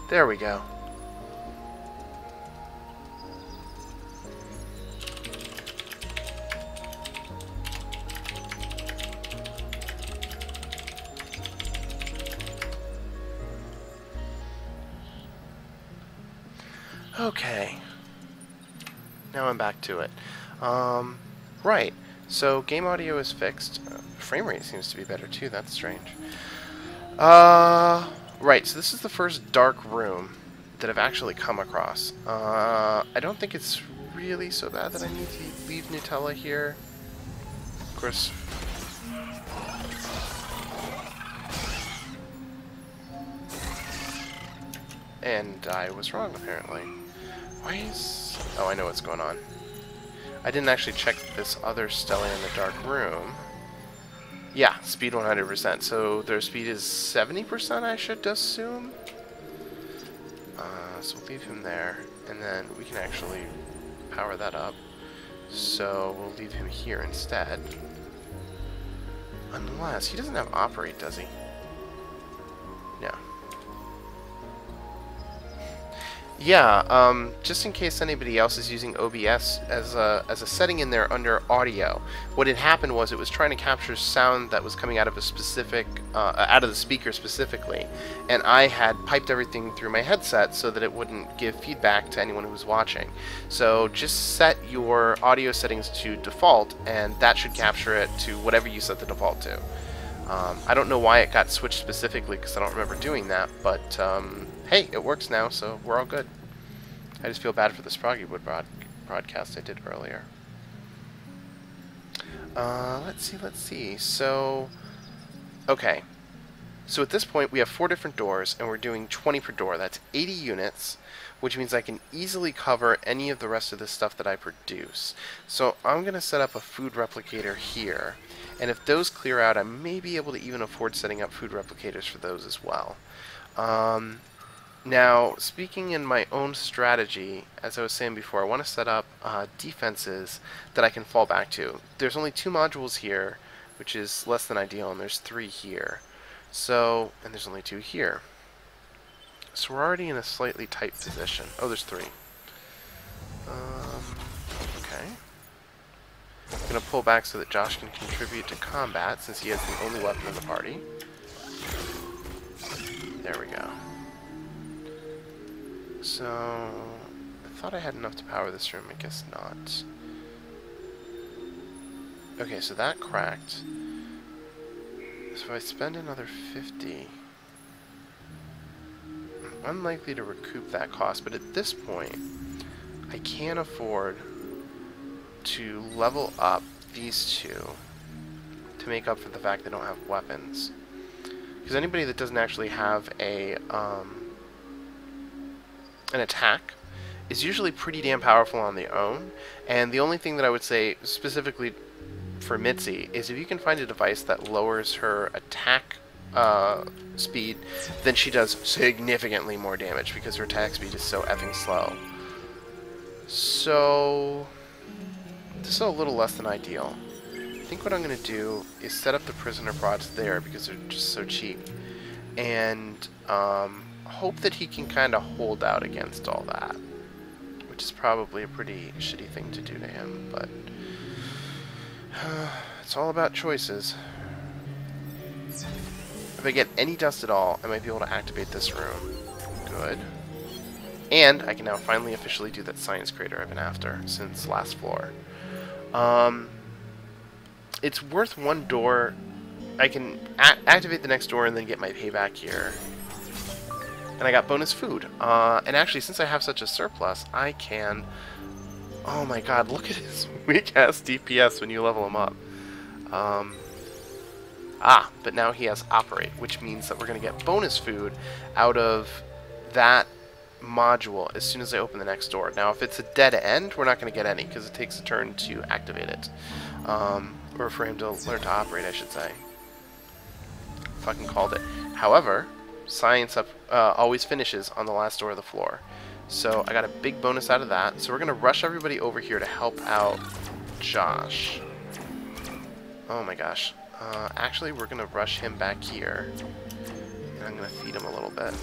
There we go. Okay. Now I'm back to it. Right. So game audio is fixed. Frame rate seems to be better too. That's strange. Right. So this is the first dark room that I've actually come across. I don't think it's really so bad that I need to leave Nutella here. Of course. And I was wrong, apparently. Why is... Oh, I know what's going on. I didn't actually check this other Stellar in the Dark room. Yeah, speed 100%. So their speed is 70%, I should assume. So we'll leave him there. And then we can actually power that up. So we'll leave him here instead. Unless... He doesn't have Operate, does he? No. Yeah, just in case anybody else is using OBS as a setting in there under audio, what had happened was it was trying to capture sound that was coming out of a specific, out of the speaker specifically, and I had piped everything through my headset so that it wouldn't give feedback to anyone who was watching. So just set your audio settings to default, and that should capture it to whatever you set the default to. I don't know why it got switched specifically, because I don't remember doing that, but hey, it works now, so we're all good. I just feel bad for the Sproggywood broadcast I did earlier. Let's see. So, okay. So at this point, we have 4 different doors, and we're doing 20 per door. That's 80 units, which means I can easily cover any of the rest of the stuff that I produce. So I'm going to set up a food replicator here, and if those clear out, I may be able to even afford setting up food replicators for those as well. Now, speaking in my own strategy, as I was saying before, I want to set up defenses that I can fall back to. There's only 2 modules here, which is less than ideal, and there's 3 here. So, and there's only 2 here. So we're already in a slightly tight position. Oh, there's 3. Okay. I'm going to pull back so that Josh can contribute to combat, since he has the only weapon in the party. There we go. So, I thought I had enough to power this room, I guess not. Okay, so that cracked. So if I spend another 50, I'm unlikely to recoup that cost, but at this point, I can afford to level up these 2 to make up for the fact they don't have weapons. Because anybody that doesn't actually have an attack is usually pretty damn powerful on their own, and the only thing that I would say specifically for Mitzi is if you can find a device that lowers her attack speed, then she does significantly more damage because her attack speed is so effing slow. So this is a little less than ideal. I think what I'm going to do is set up the prisoner prods there because they're just so cheap, and hope that he can kind of hold out against all that, which is probably a pretty shitty thing to do to him, but it's all about choices. If I get any dust at all, I might be able to activate this room. Good. And I can now finally officially do that science crater I've been after since last floor. It's worth 1 door. I can activate the next door and then get my payback here. And I got bonus food. And actually, since I have such a surplus, I can... Oh my god, look at his weak-ass DPS when you level him up. But now he has Operate, which means that we're going to get bonus food out of that module as soon as I open the next door. Now, if it's a dead end, we're not going to get any, because it takes a turn to activate it. Or for him to learn to operate, I should say. Fucking called it. However, science always finishes on the last door of the floor. So I got a big bonus out of that. So we're going to rush everybody over here to help out Josh. Oh my gosh. Actually, we're going to rush him back here. And I'm going to feed him a little bit.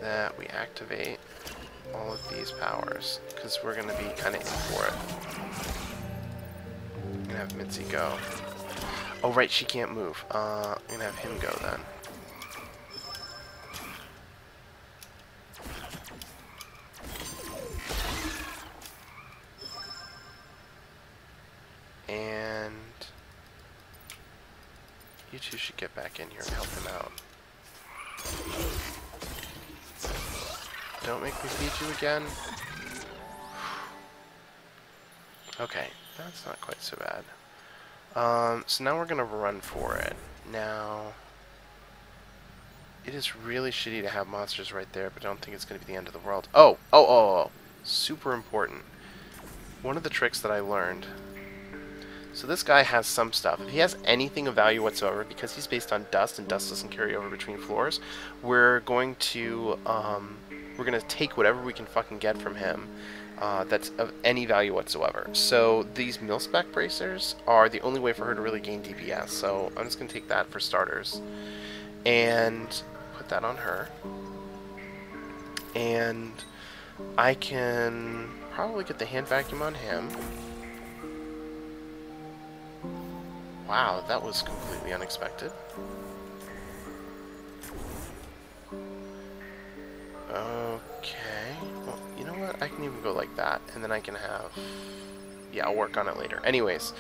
that we activate all of these powers, because we're going to be kind of in for it. I'm going to have Mitzi go. Oh, right, she can't move. I'm going to have him go then. And you two should get back in here and help him out. Don't make me feed you again. Okay, that's not quite so bad. So now we're gonna run for it. Now, it is really shitty to have monsters right there, but I don't think it's gonna be the end of the world. Oh! Super important. One of the tricks that I learned. So this guy has some stuff. If he has anything of value whatsoever, because he's based on dust, and dust doesn't carry over between floors, we're going to take whatever we can fucking get from him that's of any value whatsoever. So these mil-spec bracers are the only way for her to really gain DPS. So I'm just going to take that for starters and put that on her. And I can probably get the hand vacuum on him. Wow, that was completely unexpected. Okay. Well, you know what? I can even go like that, and then I can have... Yeah, I'll work on it later. Anyways.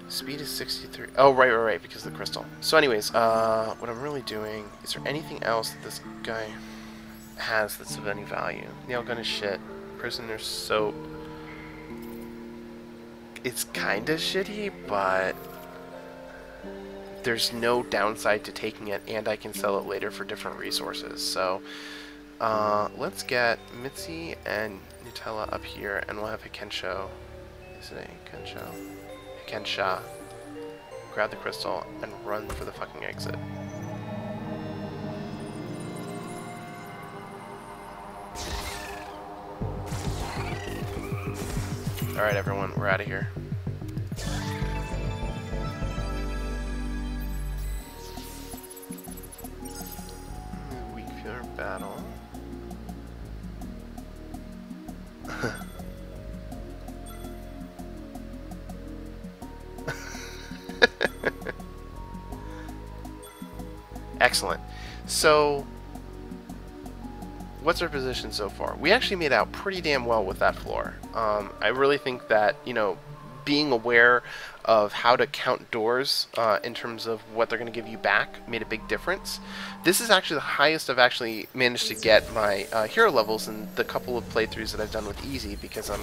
Speed is 63. Oh, right, because of the crystal. So anyways, what I'm really doing... Is there anything else that this guy has that's of any value? Nail gun is shit. Prisoner's soap. It's kind of shitty, but there's no downside to taking it, and I can sell it later for different resources. So let's get Mitzi and Nutella up here, and we'll have Hikensho. Is it a Hikensho? Hikensha. Grab the crystal and run for the fucking exit. Alright everyone, we're out of here. Weak fear battle. Excellent. So, what's our position so far? We actually made out pretty damn well with that floor. I really think that, you know, being aware of how to count doors in terms of what they're going to give you back made a big difference. This is actually the highest I've actually managed to get my hero levels in the couple of playthroughs that I've done with Easy, because I'm,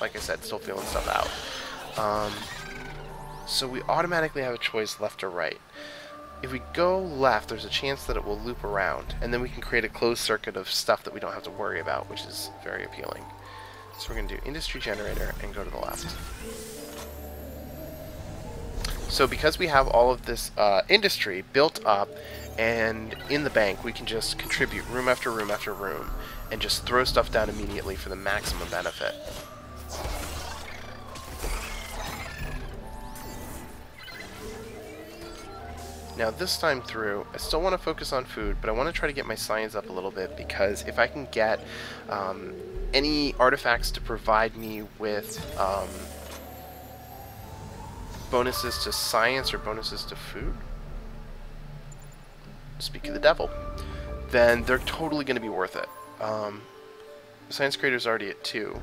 like I said, still feeling stuff out. So we automatically have a choice left or right. If we go left, there's a chance that it will loop around, and then we can create a closed circuit of stuff that we don't have to worry about, which is very appealing. So we're going to do industry generator and go to the left. So because we have all of this industry built up and in the bank, we can just contribute room after room after room and just throw stuff down immediately for the maximum benefit. Now this time through, I still want to focus on food, but I want to try to get my science up a little bit, because if I can get any artifacts to provide me with bonuses to science or bonuses to food, speak of the devil, then they're totally going to be worth it. Science creator's already at 2.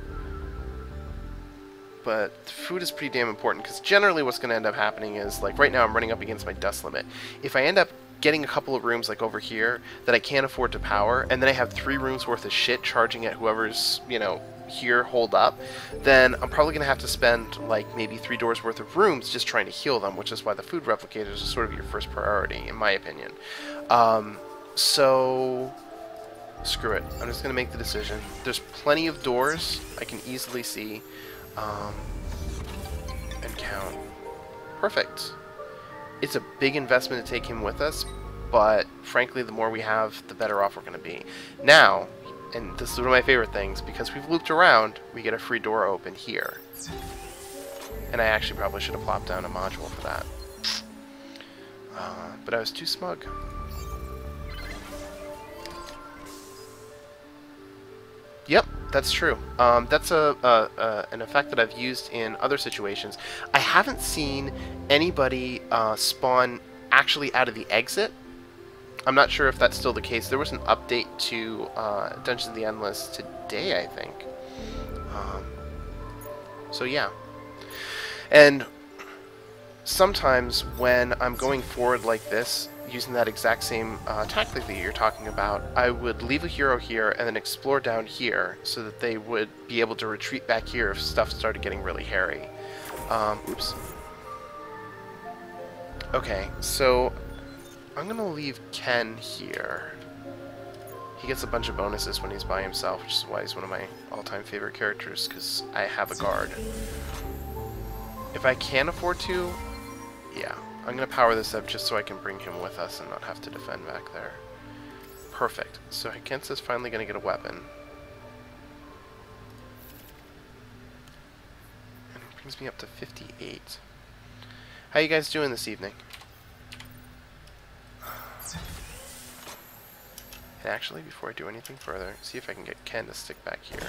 But food is pretty damn important, because generally what's going to end up happening is, like, right now I'm running up against my dust limit. If I end up getting a couple of rooms, like over here, that I can't afford to power, and then I have 3 rooms worth of shit charging at whoever's, you know, here holed up, then I'm probably going to have to spend, like, maybe 3 doors worth of rooms just trying to heal them, which is why the food replicators is sort of your first priority, in my opinion. So screw it. I'm just going to make the decision. There's plenty of doors I can easily see. And count. Perfect. It's a big investment to take him with us, but frankly, the more we have, the better off we're going to be. Now, and this is one of my favorite things, because we've looped around, we get a free door open here. And I actually probably should have plopped down a module for that. But I was too smug. Yep, that's true. That's an effect that I've used in other situations. I haven't seen anybody spawn actually out of the exit. I'm not sure if that's still the case. There was an update to Dungeons of the Endless today, I think. Um, so yeah. And sometimes when I'm going forward like this, using that exact same tactic that you're talking about, I would leave a hero here and then explore down here so that they would be able to retreat back here if stuff started getting really hairy. Oops. Okay, so I'm gonna leave Ken here. He gets a bunch of bonuses when he's by himself, which is why he's one of my all-time favorite characters, because I have a guard. If I can afford to, yeah, I'm going to power this up just so I can bring him with us and not have to defend back there. Perfect. So Kensa's finally going to get a weapon. And it brings me up to 58. How you guys doing this evening? And actually, before I do anything further, see if I can get Ken to stick back here.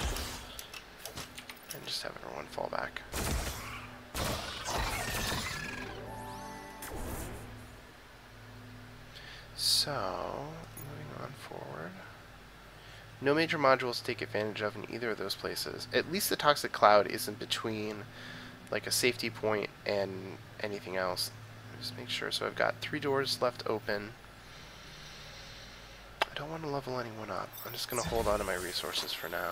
And just have everyone fall back. So, moving on forward. No major modules to take advantage of in either of those places. At least the Toxic Cloud isn't between like a safety point and anything else. Just make sure. So I've got 3 doors left open. I don't want to level anyone up. I'm just going to hold on to my resources for now.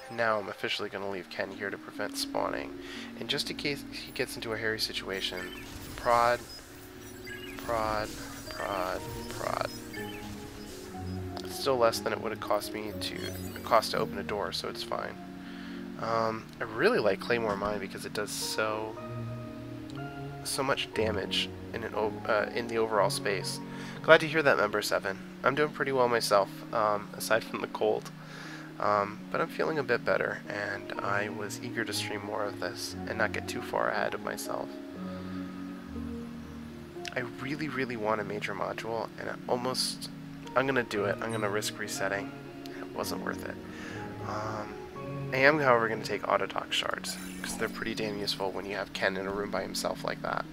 And now I'm officially going to leave Ken here to prevent spawning. And just in case he gets into a hairy situation, prod, prod, prod, prod. It's still less than it would have cost to open a door, so it's fine. I really like Claymore Mine because it does so much damage in the overall space. Glad to hear that, Member 7. I'm doing pretty well myself, aside from the cold. But I'm feeling a bit better, and I was eager to stream more of this and not get too far ahead of myself. I really, really want a major module, and I'm gonna do it. I'm gonna risk resetting. It wasn't worth it. I am, however, gonna take Autodoc shards, because they're pretty damn useful when you have Ken in a room by himself like that.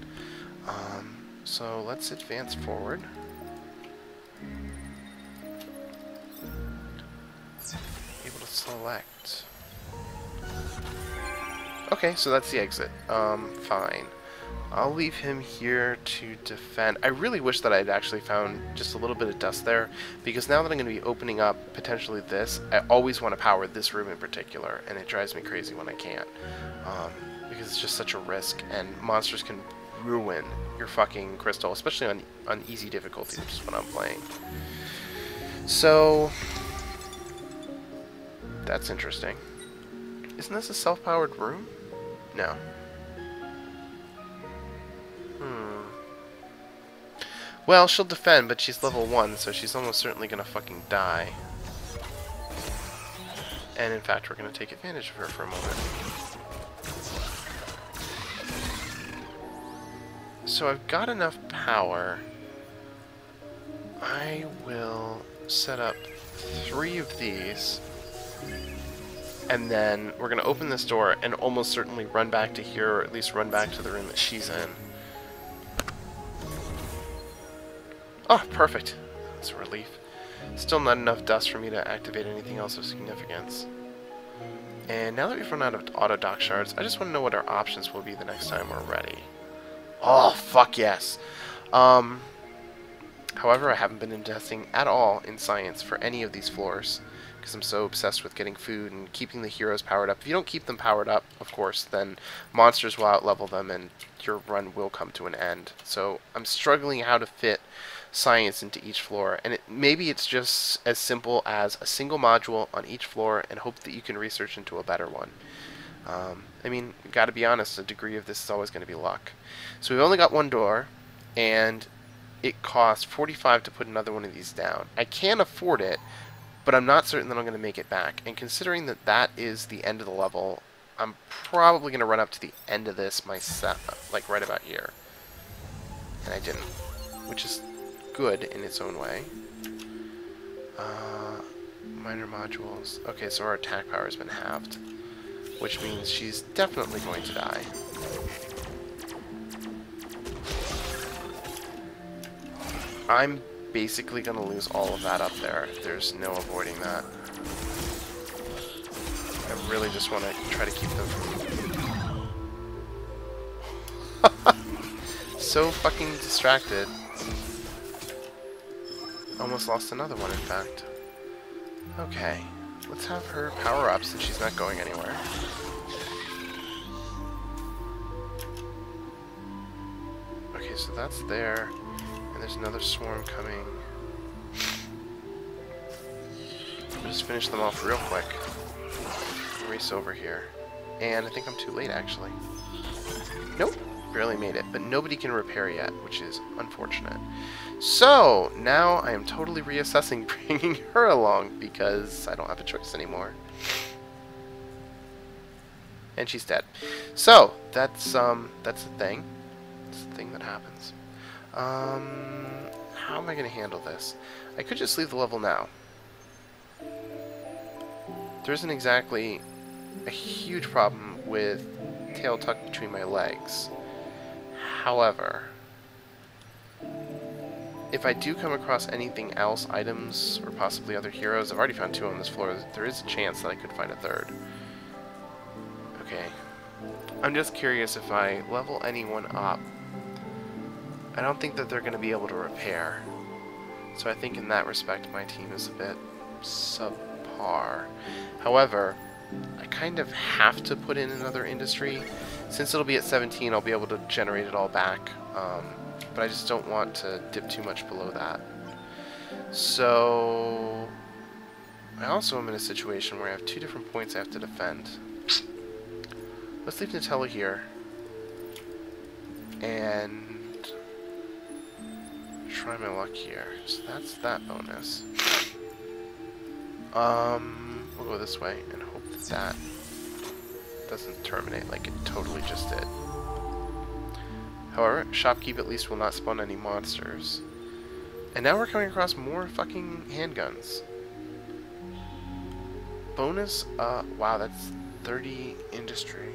So let's advance forward. Able to select. Okay, so that's the exit. Fine. I'll leave him here to defend. I really wish that I'd actually found just a little bit of dust there, because now that I'm going to be opening up potentially this, I always want to power this room in particular, and it drives me crazy when I can't. Because it's just such a risk, and monsters can ruin your fucking crystal, especially on easy difficulty, which is what I'm playing. So, that's interesting. Isn't this a self-powered room? No. Well, she'll defend, but she's level 1, so she's almost certainly gonna fucking die. And in fact, we're gonna take advantage of her for a moment. So I've got enough power. I will set up 3 of these. And then we're gonna open this door and almost certainly run back to here, or at least run back to the room that she's in. Oh, perfect. That's a relief. Still not enough dust for me to activate anything else of significance. And now that we've run out of Autodoc shards, I just want to know what our options will be the next time we're ready. Oh, fuck yes! However, I haven't been investing at all in science for any of these floors, because I'm so obsessed with getting food and keeping the heroes powered up. If you don't keep them powered up, of course, then monsters will outlevel them and your run will come to an end. So I'm struggling how to fit science into each floor, and maybe it's just as simple as a single module on each floor and hope that you can research into a better one. I mean, gotta be honest, a degree of this is always going to be luck. So we've only got 1 door, and it costs 45 to put another one of these down. I can afford it, but I'm not certain that I'm going to make it back. And considering that that is the end of the level, I'm probably going to run up to the end of this myself, like right about here. And I didn't, which is good in its own way. Minor modules. Okay, so our attack power has been halved, which means she's definitely going to die. I'm basically going to lose all of that up there. There's no avoiding that. I really just want to try to keep them from... So fucking distracted. Almost lost another one, in fact. Okay, let's have her power up since she's not going anywhere. Okay, so that's there. And there's another swarm coming. We'll just finish them off real quick. Race over here. And I think I'm too late, actually. Nope, barely made it. But nobody can repair yet, which is unfortunate. So, now I am totally reassessing bringing her along because I don't have a choice anymore. And she's dead. So, that's the thing. It's the thing that happens. How am I going to handle this? I could just leave the level now. There isn't exactly a huge problem with tail tucked between my legs. However, if I do come across anything else, items, or possibly other heroes, I've already found 2 on this floor, there is a chance that I could find a 3rd. Okay. I'm just curious if I level anyone up. I don't think that they're going to be able to repair. So I think in that respect my team is a bit subpar. However, I kind of have to put in another industry. Since it'll be at 17, I'll be able to generate it all back. But I just don't want to dip too much below that. So I also am in a situation where I have 2 different points I have to defend. Let's leave Nutella here and try my luck here. So that's that bonus. We'll go this way and hope that that doesn't terminate like it totally just did. However, Shopkeep at least will not spawn any monsters. And now we're coming across more fucking handguns. Bonus, wow, that's 30 industry.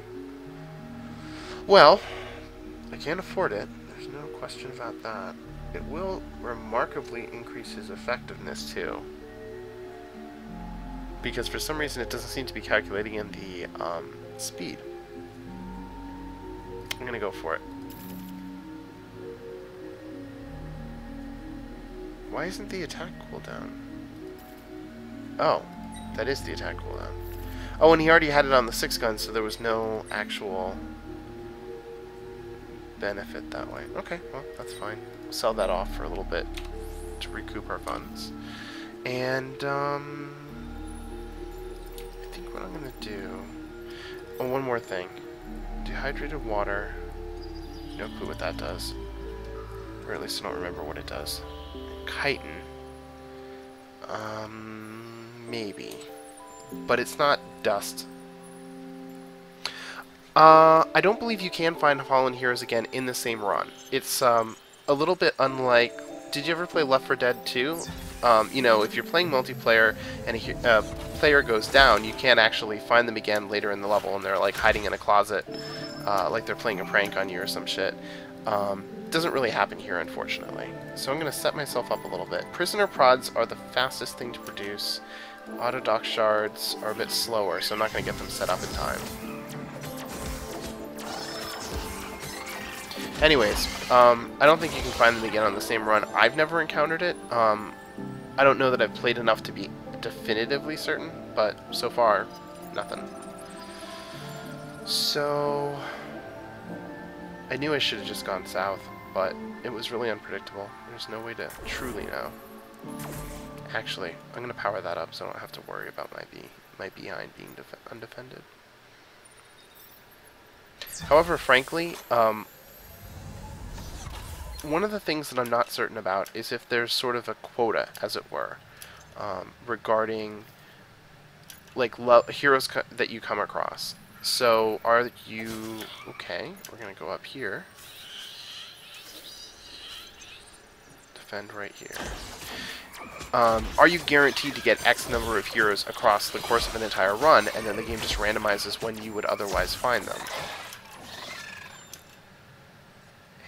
Well, I can't afford it. There's no question about that. It will remarkably increase his effectiveness, too. Because for some reason it doesn't seem to be calculating in the, speed. I'm gonna go for it. Why isn't the attack cooldown? Oh, that is the attack cooldown. Oh, and he already had it on the 6 gun, so there was no actual benefit that way. Okay, well, that's fine. We'll sell that off for a little bit to recoup our funds. And, I think what I'm gonna do... Oh, one more thing. Dehydrated water. No clue what that does. Or at least I don't remember what it does. Chitin. Maybe. But it's not dust. I don't believe you can find Fallen Heroes again in the same run. It's a little bit unlike... Did you ever play Left 4 Dead 2? You know, if you're playing multiplayer and a player goes down, you can't actually find them again later in the level, and they're like hiding in a closet, like they're playing a prank on you or some shit. Doesn't really happen here, unfortunately. So I'm going to set myself up a little bit. Prisoner prods are the fastest thing to produce. Autodoc shards are a bit slower, so I'm not going to get them set up in time. Anyways, I don't think you can find them again on the same run. I've never encountered it. I don't know that I've played enough to be definitively certain, but so far, nothing. So, I knew I should have just gone south, but it was really unpredictable. There's no way to truly know. Actually, I'm going to power that up so I don't have to worry about my behind being undefended. However, frankly, one of the things that I'm not certain about is if there's sort of a quota, as it were, regarding like heroes that you come across. So, are you... Okay, we're going to go up here. Defend right here. are you guaranteed to get X number of heroes across the course of an entire run, and then the game just randomizes when you would otherwise find them.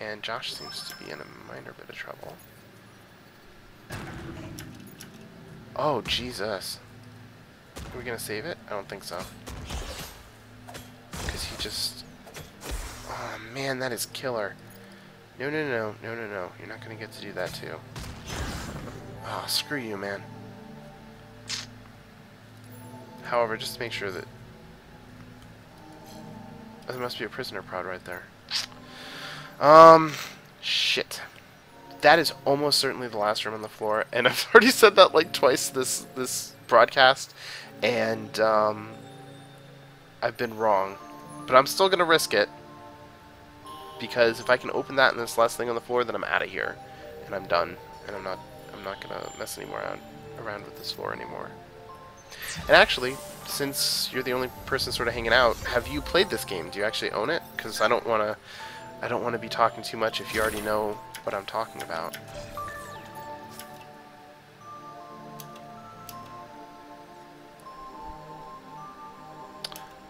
And Josh seems to be in a minor bit of trouble. Oh, Jesus. Are we gonna save it? I don't think so. Because he just... Oh, man, that is killer. No, no, no, no, no, no. You're not gonna get to do that, too. Oh, screw you, man. However, just to make sure that... Oh, there must be a prisoner prod right there. Shit. That is almost certainly the last room on the floor, and I've already said that like twice this broadcast, and I've been wrong. But I'm still gonna risk it, because if I can open that and this last thing on the floor, then I'm out of here, and I'm done, and I'm not gonna mess anymore around with this floor anymore. And actually, since you're the only person sort of hanging out, have you played this game? Do you actually own it? Because I don't want to be talking too much if you already know what I'm talking about.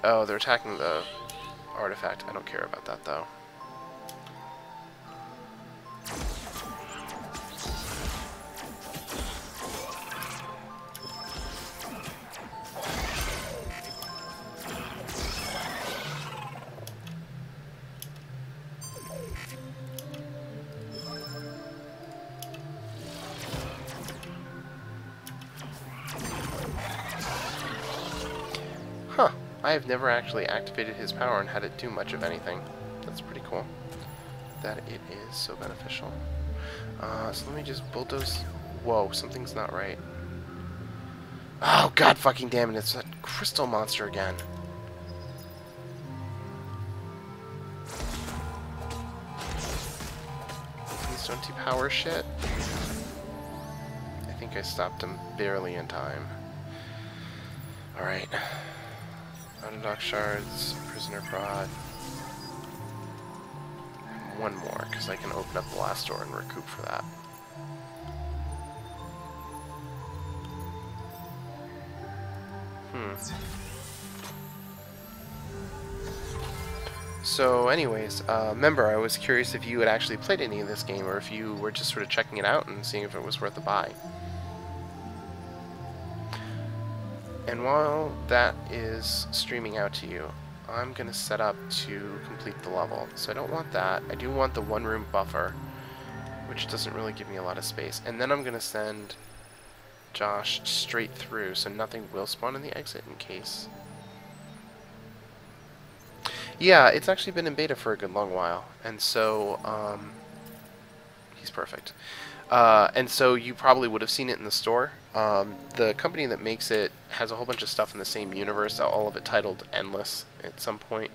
Oh, they're attacking the artifact. I don't care about that, though. Huh. I have never actually activated his power and had it do much of anything. That's pretty cool. That it is so beneficial. So let me just bulldoze... Whoa, something's not right. Oh, god fucking damn it, it's that crystal monster again. Please don't depower shit. I think I stopped him barely in time. Alright. Undock shards, prisoner prod. One more, because I can open up the last door and recoup for that. So anyways, remember, I was curious if you had actually played any of this game, or if you were just sort of checking it out and seeing if it was worth a buy. And while that is streaming out to you, I'm going to set up to complete the level. So I don't want that. I do want the one-room buffer, which doesn't really give me a lot of space. And then I'm going to send Josh straight through, so nothing will spawn in the exit in case. Yeah, it's actually been in beta for a good long while, and so he's perfect. And so you probably would have seen it in the store. The company that makes it has a whole bunch of stuff in the same universe, all of it titled Endless at some point.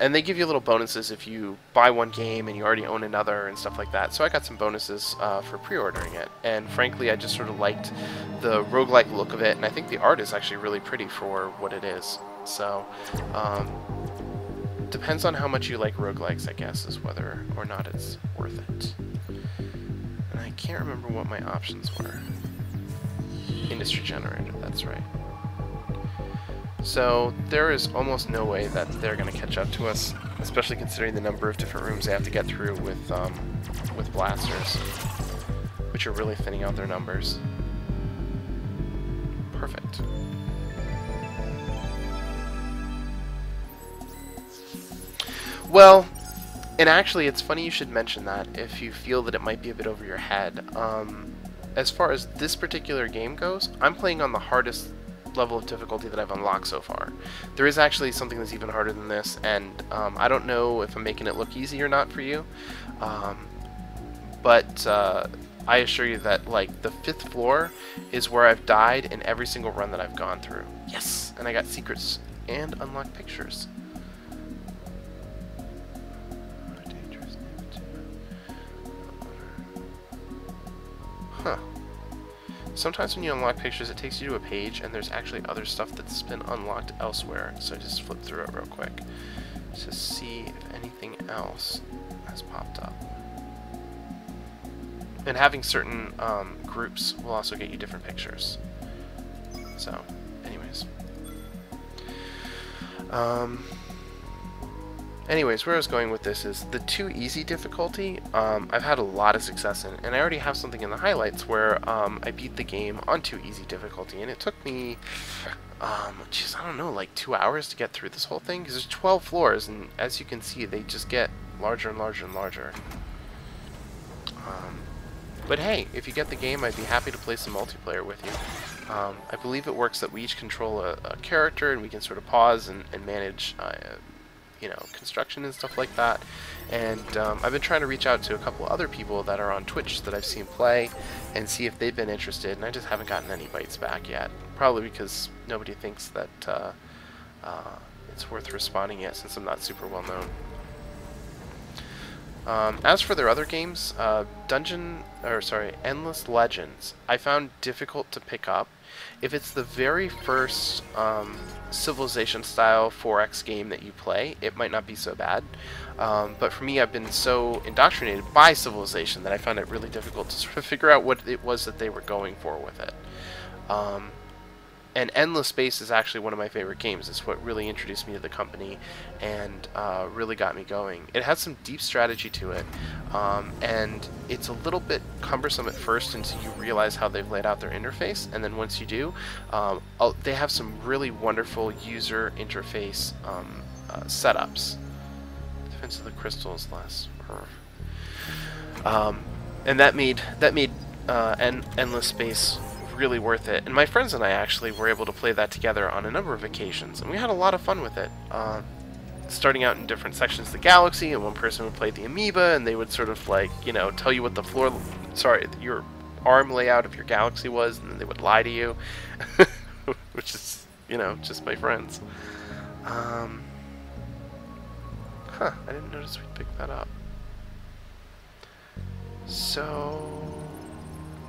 And they give you little bonuses if you buy one game and you already own another and stuff like that. So I got some bonuses for pre-ordering it. And frankly, I just sort of liked the roguelike look of it, and I think the art is actually really pretty for what it is. So, depends on how much you like roguelikes, I guess, is whether or not it's worth it. And I can't remember what my options were. Industry generator, that's right. So there is almost no way that they're going to catch up to us, especially considering the number of different rooms they have to get through with blasters, which are really thinning out their numbers. Perfect. Well, and actually, it's funny you should mention that if you feel that it might be a bit over your head. As far as this particular game goes, I'm playing on the hardest level of difficulty that I've unlocked so far. There is actually something that's even harder than this, and I don't know if I'm making it look easy or not for you, but I assure you that, like, the 5th floor is where I've died in every single run that I've gone through. Yes! And I got secrets and unlocked pictures. Huh. Sometimes when you unlock pictures, it takes you to a page, and there's actually other stuff that's been unlocked elsewhere. So I just flip through it real quick to see if anything else has popped up. And having certain groups will also get you different pictures. So, anyways. Anyways, where I was going with this is the 2 easy difficulty, I've had a lot of success in, and I already have something in the highlights where I beat the game on 2 easy difficulty, and it took me, geez, I don't know, like 2 hours to get through this whole thing, because there's 12 floors, and as you can see, they just get larger and larger and larger. But hey, if you get the game, I'd be happy to play some multiplayer with you. I believe it works that we each control a character, and we can sort of pause and manage you know, construction and stuff like that. And I've been trying to reach out to a couple other people that are on Twitch that I've seen play and see if they've been interested, and I just haven't gotten any bites back yet. Probably because nobody thinks that it's worth responding yet, since I'm not super well known. As for their other games, Endless Legends, I found difficult to pick up. If it's the very first Civilization style 4X game that you play, it might not be so bad. But for me, I've been so indoctrinated by Civilization that I found it really difficult to sort of figure out what it was that they were going for with it. And Endless Space is actually one of my favorite games. It's what really introduced me to the company and really got me going. It has some deep strategy to it, and it's a little bit cumbersome at first until you realize how they've laid out their interface, and then once you do, they have some really wonderful user interface setups. Defense of the Crystals last. And that made Endless Space really worth it, and my friends and I actually were able to play that together on a number of occasions, and we had a lot of fun with it. Starting out in different sections of the galaxy, and one person would play the amoeba, and they would sort of like, you know, tell you what the your arm layout of your galaxy was, and then they would lie to you, which is, you know, just my friends. I didn't notice we'd pick that up. So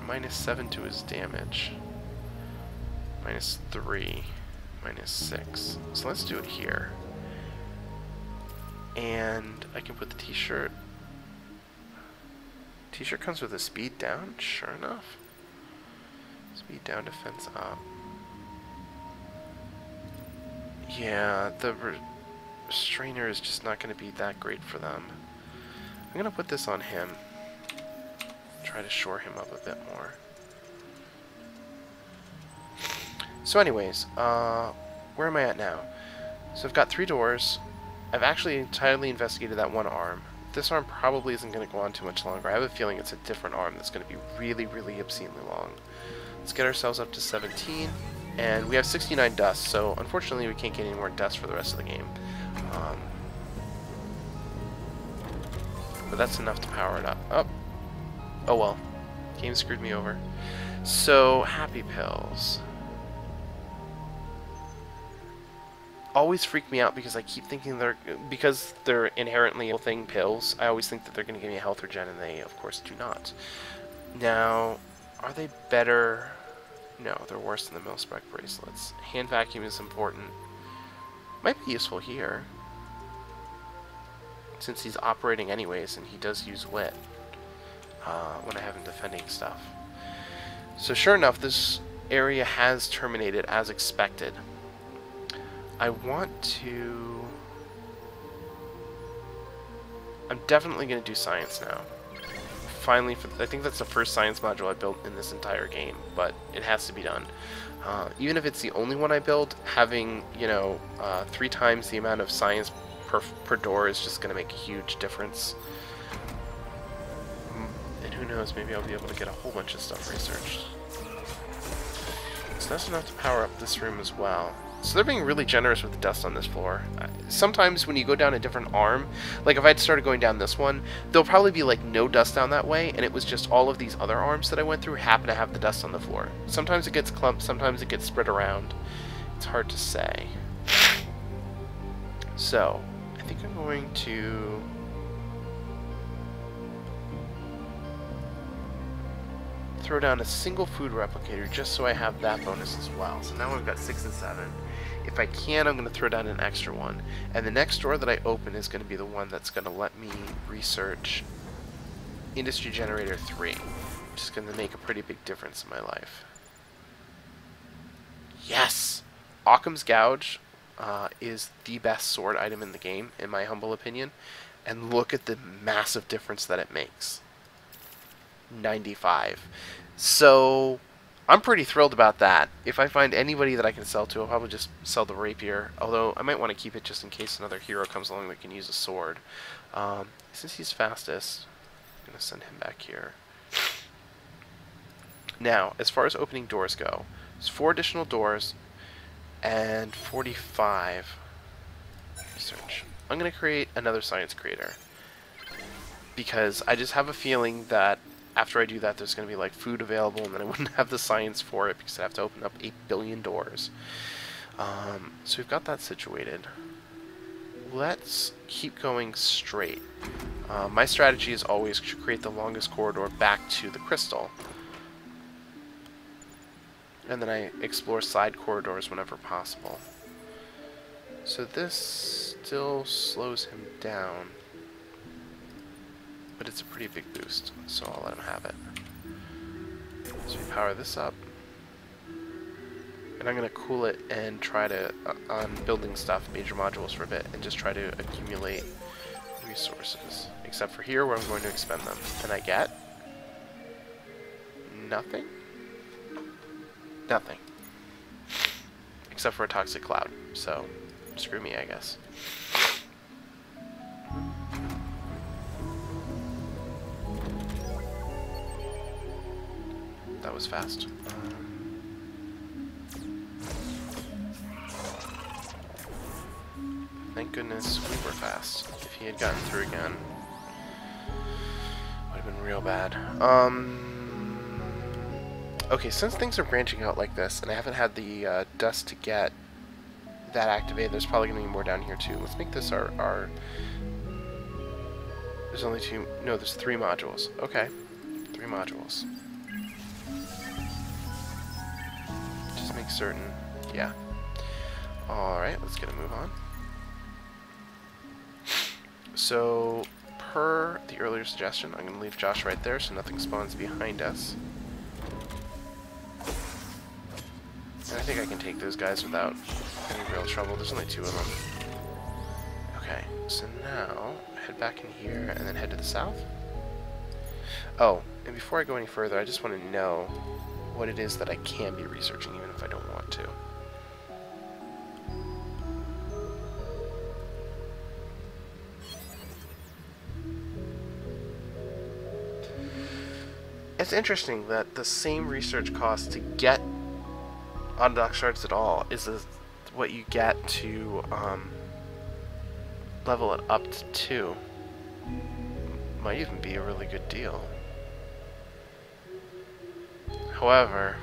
-7 to his damage. -3. -6. So let's do it here. And I can put the t-shirt. T-shirt comes with a speed down, sure enough. Speed down, defense up. Yeah, the restrainer is just not going to be that great for them. I'm going to put this on him. Try to shore him up a bit more. So anyways, where am I at now? So I've got 3 doors. I've actually entirely investigated that one arm. This arm probably isn't going to go on too much longer. I have a feeling it's a different arm that's going to be really, really obscenely long. Let's get ourselves up to 17. And we have 69 dust, so unfortunately we can't get any more dust for the rest of the game. But that's enough to power it up. Oh well, game screwed me over. So, happy pills. Always freak me out because I keep thinking because they're inherently a thing, pills, I always think that they're going to give me a health regen, and they, of course, do not. Now, are they better? No, they're worse than the mil-spec bracelets. Hand vacuum is important. Might be useful here, since he's operating anyways, and he does use wit. When I have him defending stuff. So sure enough, this area has terminated as expected. I want to... I'm definitely going to do science now. Finally, I think that's the first science module I built in this entire game, but it has to be done. Even if it's the only one I build, having, you know, 3 times the amount of science per door is just going to make a huge difference. Who knows, maybe I'll be able to get a whole bunch of stuff researched. So that's enough to power up this room as well. So they're being really generous with the dust on this floor. Sometimes when you go down a different arm, like if I'd started going down this one, there'll probably be like no dust down that way, and it was just all of these other arms that I went through happen to have the dust on the floor. Sometimes it gets clumped, sometimes it gets spread around. It's hard to say. So, I think I'm going to... throw down a single food replicator just so I have that bonus as well. So now we've got 6 and 7. If I can, I'm going to throw down an extra one. And the next door that I open is going to be the one that's going to let me research Industry Generator 3. which is going to make a pretty big difference in my life. Yes! Occam's Gouge is the best sword item in the game, in my humble opinion. And look at the massive difference that it makes. 95. So, I'm pretty thrilled about that. If I find anybody that I can sell to, I'll probably just sell the rapier. Although, I might want to keep it just in case another hero comes along that can use a sword. Since he's fastest, I'm going to send him back here. Now, as far as opening doors go, there's 4 additional doors and 45 research. I'm going to create another science creator because I just have a feeling that after I do that there's going to be like food available and then I wouldn't have the science for it because I have to open up 8 billion doors. So we've got that situated. Let's keep going straight. My strategy is always to create the longest corridor back to the crystal. And then I explore side corridors whenever possible. So this still slows him down, but it's a pretty big boost, so I'll let him have it. So we power this up, and I'm going to cool it and try to, on building stuff, major modules for a bit, and just try to accumulate resources. Except for here, where I'm going to expend them. And I get nothing? Nothing. Except for a toxic cloud, so screw me, I guess. That was fast. Thank goodness we were fast. If he had gotten through again, would have been real bad. Okay, since things are branching out like this, and I haven't had the dust to get that activated, there's probably going to be more down here too. Let's make this our... There's only 2... No, there's 3 modules. Okay. 3 modules. Just make certain... Yeah. Alright, let's get a move on. So, per the earlier suggestion, I'm going to leave Josh right there so nothing spawns behind us. And I think I can take those guys without any real trouble. There's only 2 of them. Okay, so now head back in here and then head to the south. Oh, and before I go any further, I just want to know what it is that I can be researching even if I don't want to. It's interesting that the same research cost to get Undock Shards at all is what you get to level it up to 2. Might even be a really good deal. However,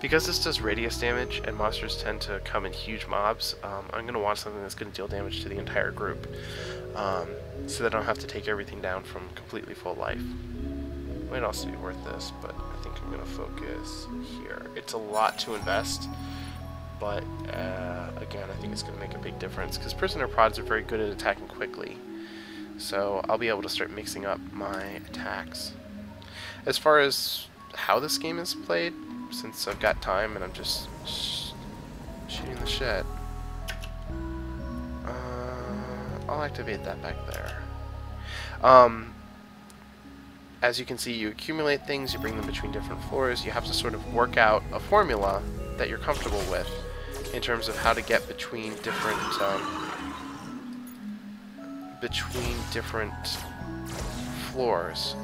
because this does radius damage and monsters tend to come in huge mobs, I'm going to want something that's going to deal damage to the entire group, so that I don't have to take everything down from completely full life. Might also be worth this, but I think I'm going to focus here. It's a lot to invest, but again, I think it's going to make a big difference, because prisoner prods are very good at attacking quickly, so I'll be able to start mixing up my attacks. As far as how this game is played, since I've got time and I'm just shooting the shit, I'll activate that back there. As you can see, you accumulate things, you bring them between different floors, you have to sort of work out a formula that you're comfortable with in terms of how to get between different floors,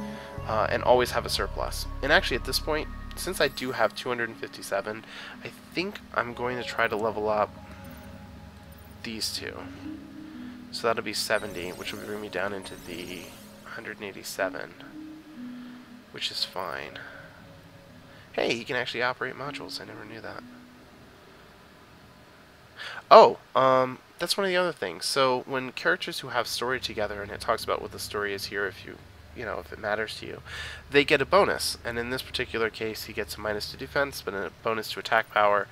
and always have a surplus. And actually at this point, since I do have 257, I think I'm going to try to level up these 2. So that'll be 70, which will bring me down into the 187, which is fine. Hey, he can actually operate modules. I never knew that. Oh, that's one of the other things. So when characters who have story together, and it talks about what the story is here, if if it matters to you, they get a bonus. And in this particular case, he gets a -2 defense, but a bonus to attack power,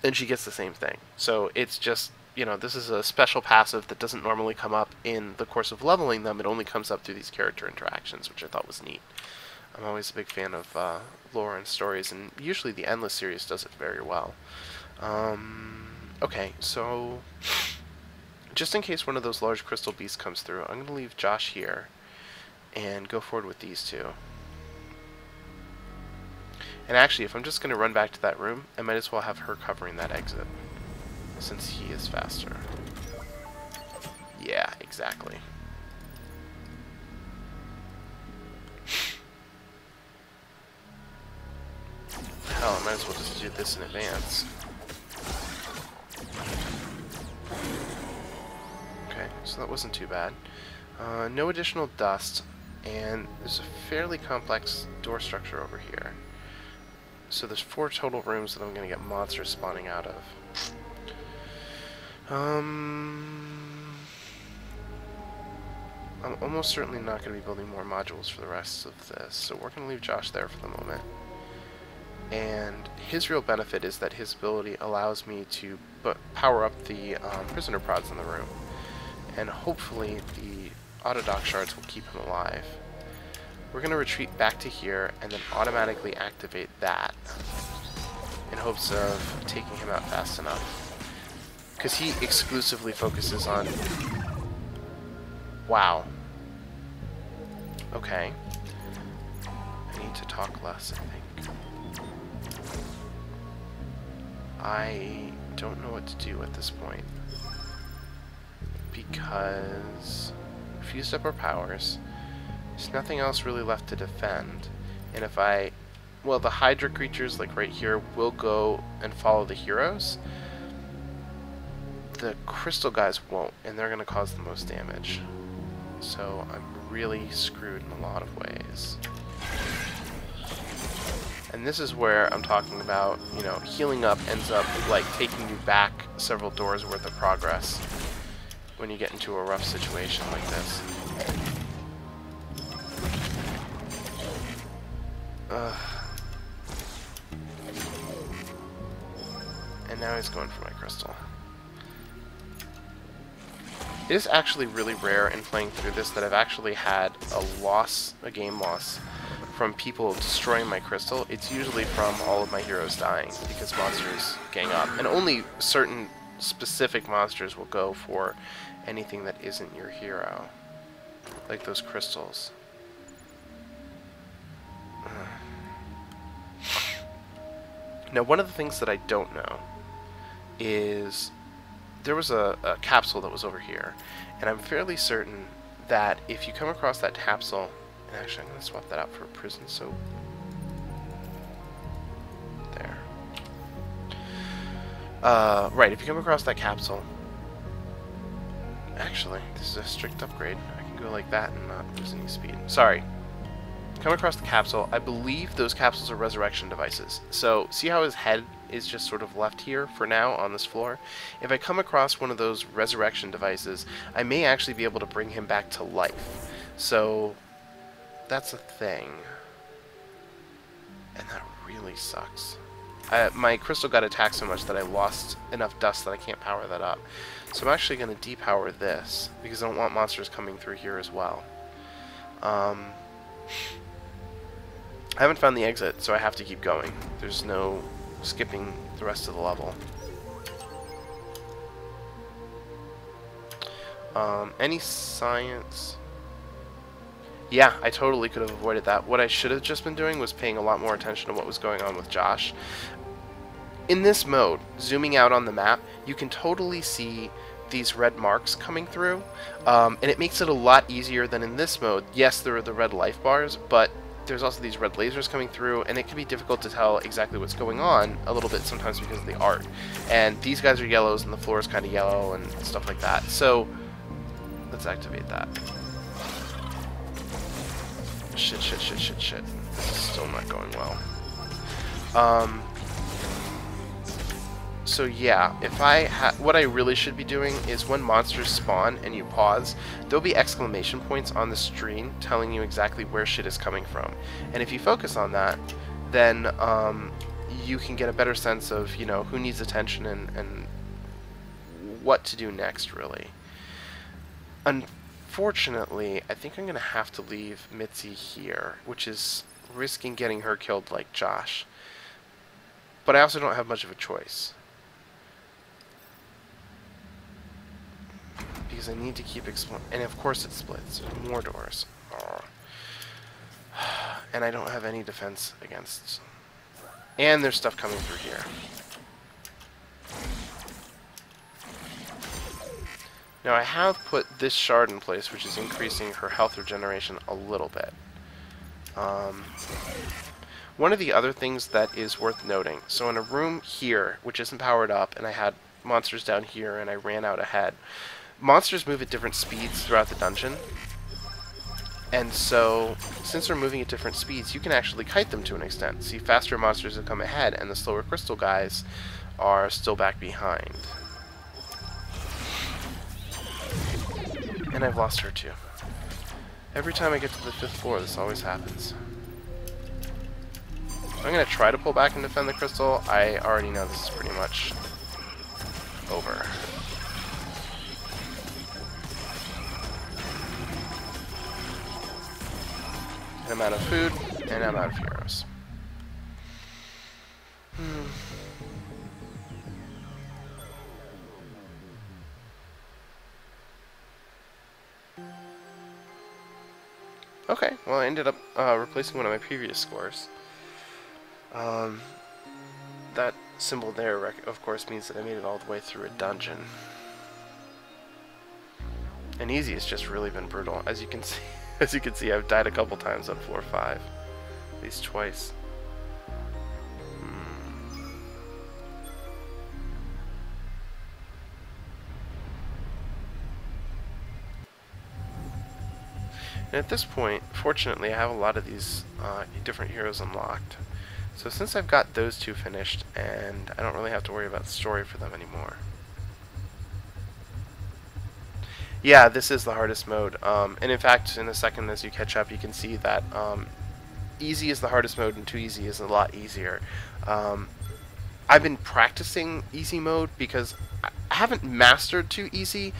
and she gets the same thing. So it's just you know, this is a special passive that doesn't normally come up in the course of leveling them. It only comes up through these character interactions, which I thought was neat. I'm always a big fan of lore and stories, and usually the Endless series does it very well. Okay, so just in case one of those large crystal beasts comes through, I'm going to leave Josh here and go forward with these two. And actually, if I'm just going to run back to that room, I might as well have her covering that exit, since he is faster. Yeah, exactly. Hell, I might as well just do this in advance. Okay, so that wasn't too bad. No additional dust, and there's a fairly complex door structure over here. So there's 4 total rooms that I'm going to get monsters spawning out of. I'm almost certainly not going to be building more modules for the rest of this, so we're going to leave Josh there for the moment. And his real benefit is that his ability allows me to power up the prisoner prods in the room. And hopefully the Autodoc shards will keep him alive. We're going to retreat back to here and then automatically activate that in hopes of taking him out fast enough. Because he exclusively focuses on... Wow. Okay. I need to talk less, I think. I don't know what to do at this point. Because we've used up our powers. There's nothing else really left to defend. And if I... Well, the Hydra creatures, like right here, will go and follow the heroes. The crystal guys won't, and they're going to cause the most damage. So I'm really screwed in a lot of ways. And this is where I'm talking about, you know, healing up ends up like taking you back several doors worth of progress when you get into a rough situation like this. And now he's going for my crystal. It is actually really rare in playing through this that I've actually had a game loss from people destroying my crystal. It's usually from all of my heroes dying because monsters gang up. And only certain specific monsters will go for anything that isn't your hero. Like those crystals. Now, one of the things that I don't know is there was a capsule that was over here, and I'm fairly certain that if you come across that capsule, and actually I'm going to swap that out for prison soap. There. Right, if you come across that capsule, actually, this is a strict upgrade. I can go like that and not lose any speed. Sorry. Come across the capsule. I believe those capsules are resurrection devices. So, see how his head is just sort of left here for now on this floor? If I come across one of those resurrection devices, I may actually be able to bring him back to life. So, that's a thing. And that really sucks. My crystal got attacked so much that I lost enough dust that I can't power that up. So I'm actually going to depower this, because I don't want monsters coming through here as well. I haven't found the exit, so I have to keep going. There's no skipping the rest of the level. Any science? Yeah, I totally could have avoided that. What I should have just been doing was paying a lot more attention to what was going on with Josh. In this mode, zooming out on the map, you can totally see these red marks coming through, and it makes it a lot easier than in this mode. Yes, there are the red life bars, but there's also these red lasers coming through, and it can be difficult to tell exactly what's going on a little bit sometimes because of the art. And these guys are yellows, and the floor is kind of yellow, and stuff like that. So, let's activate that. Shit. This is still not going well. So yeah, if what I really should be doing is when monsters spawn and you pause, there'll be exclamation points on the screen telling you exactly where shit is coming from. And if you focus on that, then you can get a better sense of, you know, who needs attention and what to do next, really. Unfortunately, I think I'm going to have to leave Mitzi here, which is risking getting her killed like Josh. But I also don't have much of a choice. Because I need to keep exploring. And of course it splits. There's more doors. Oh. And I don't have any defense against... And there's stuff coming through here. Now I have put this shard in place, which is increasing her health regeneration a little bit. One of the other things that is worth noting, so in a room here, which isn't powered up, and I had monsters down here and I ran out ahead, monsters move at different speeds throughout the dungeon. And so, since they're moving at different speeds, you can actually kite them to an extent. See, faster monsters have come ahead, and the slower crystal guys are still back behind. And I've lost her too. Every time I get to the 5th floor, this always happens. I'm going to try to pull back and defend the crystal. I already know this is pretty much over. And I'm out of food, and I'm out of heroes. Okay, well I ended up replacing one of my previous scores. That symbol there, of course, means that I made it all the way through a dungeon. And easy has just really been brutal. As you can see, I've died a couple times on floor 5. At least twice. And at this point, fortunately, I have a lot of these different heroes unlocked. So since I've got those two finished, and I don't really have to worry about the story for them anymore. Yeah, this is the hardest mode. And in fact, in a second as you catch up, you can see that easy is the hardest mode and 2 easy is a lot easier. I've been practicing easy mode because I haven't mastered 2 easy,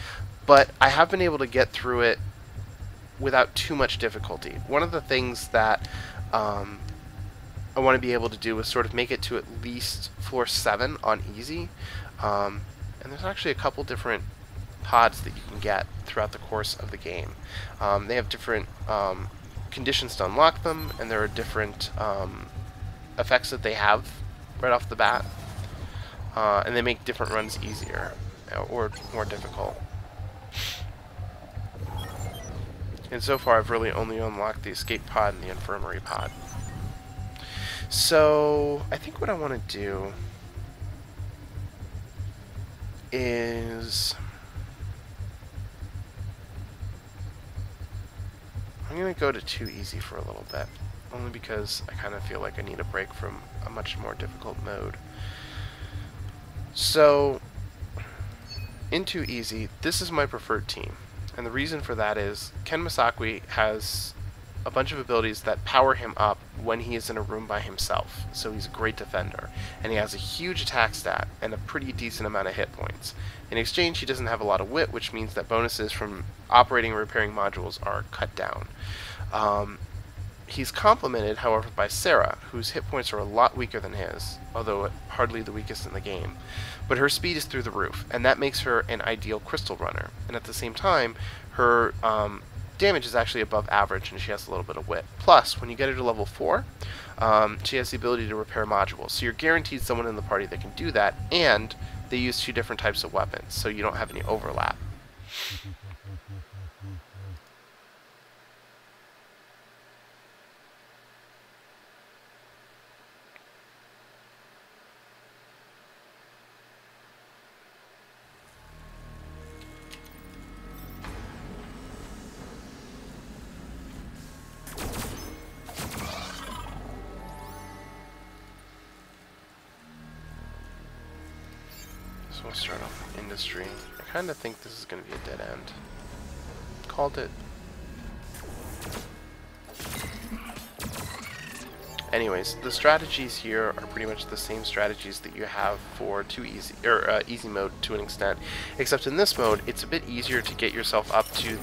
but I have been able to get through it without too much difficulty. One of the things that I want to be able to do is sort of make it to at least floor 7 on easy. And there's actually a couple different pods that you can get throughout the course of the game. They have different conditions to unlock them, and there are different effects that they have right off the bat. And they make different runs easier or more difficult. And so far I've really only unlocked the escape pod and the infirmary pod. So I think what I want to do is I'm going to go to 2 easy for a little bit, only because I kind of feel like I need a break from a much more difficult mode. So in 2 easy, this is my preferred team. And the reason for that is Ken Misaki has a bunch of abilities that power him up when he is in a room by himself. So he's a great defender. And he has a huge attack stat and a pretty decent amount of hit points. In exchange, he doesn't have a lot of wit, which means that bonuses from operating and repairing modules are cut down. He's complemented, however, by Sarah, whose hit points are a lot weaker than his, although hardly the weakest in the game. But her speed is through the roof, and that makes her an ideal crystal runner. And at the same time, her damage is actually above average, and she has a little bit of wit. Plus, when you get her to level 4, she has the ability to repair modules. So you're guaranteed someone in the party that can do that, and they use 2 different types of weapons, so you don't have any overlap. So we'll start off with industry. I kind of think this is going to be a dead end. Called it. anyways, the strategies here are pretty much the same strategies that you have for easy mode to an extent, except in this mode it's a bit easier to get yourself up to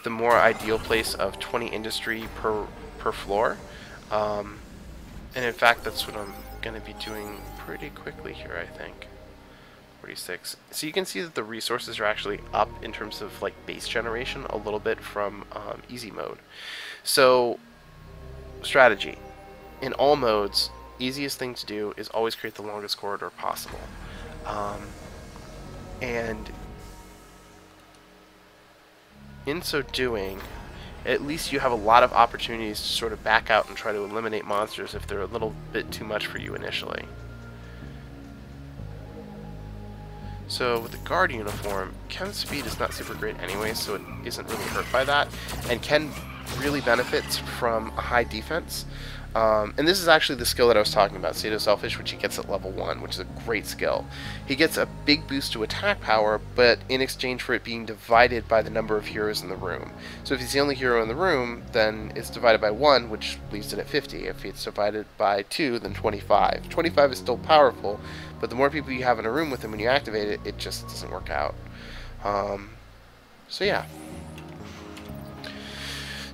the more ideal place of 20 industry per floor, and in fact that's what I'm going to be doing pretty quickly here, I think. 46. So you can see that the resources are actually up in terms of like base generation a little bit from easy mode. So strategy. In all modes, easiest thing to do is always create the longest corridor possible. And in so doing, at least you have a lot of opportunities to sort of back out and try to eliminate monsters if they're a little bit too much for you initially. So with the guard uniform, Ken's speed is not super great anyway, so it isn't really hurt by that. And Ken really benefits from a high defense. And this is actually the skill that I was talking about, Sado Selfish, which he gets at level 1, which is a great skill. He gets a big boost to attack power, but in exchange for it being divided by the number of heroes in the room. So if he's the only hero in the room, then it's divided by 1, which leaves it at 50. If it's divided by 2, then 25. 25 is still powerful, but the more people you have in a room with him when you activate it, it just doesn't work out. So yeah.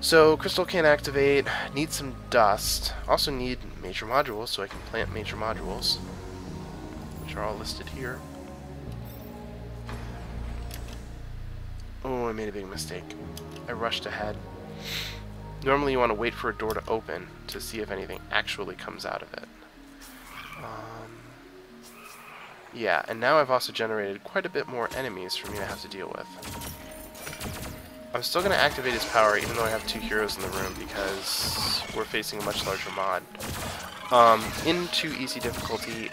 So crystal can't activate, need some dust, also need major modules so I can plant major modules, which are all listed here. Oh, I made a big mistake. I rushed ahead. Normally you want to wait for a door to open to see if anything actually comes out of it. Yeah, and now I've also generated quite a bit more enemies for me to have to deal with. I'm still going to activate his power even though I have 2 heroes in the room because we're facing a much larger mod. In 2 easy difficulty,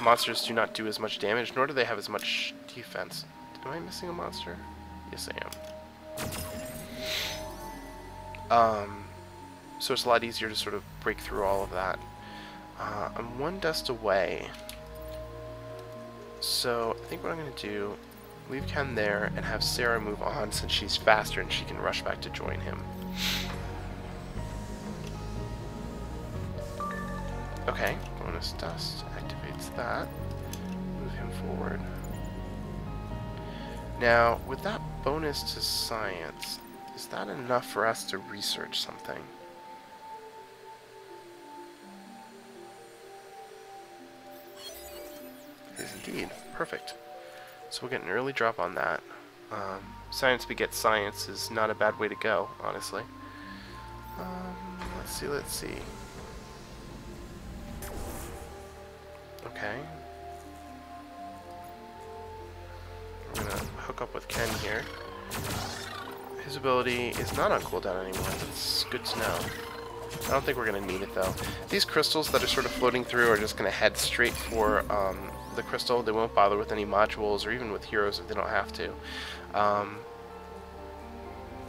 monsters do not do as much damage, nor do they have as much defense. Am I missing a monster? Yes, I am. So it's a lot easier to sort of break through all of that. I'm 1 dust away. So I think what I'm going to do, leave Ken there and have Sarah move on since she's faster and she can rush back to join him. Okay, bonus dust activates that. Move him forward. Now, with that bonus to science, is that enough for us to research something? It is indeed. Perfect. So we'll get an early drop on that. Science begets science is not a bad way to go, honestly. Let's see. Okay. We're gonna hook up with Ken here. His ability is not on cooldown anymore. That's good to know. I don't think we're gonna need it though. These crystals that are sort of floating through are just gonna head straight for the crystal. They won't bother with any modules or even with heroes if they don't have to.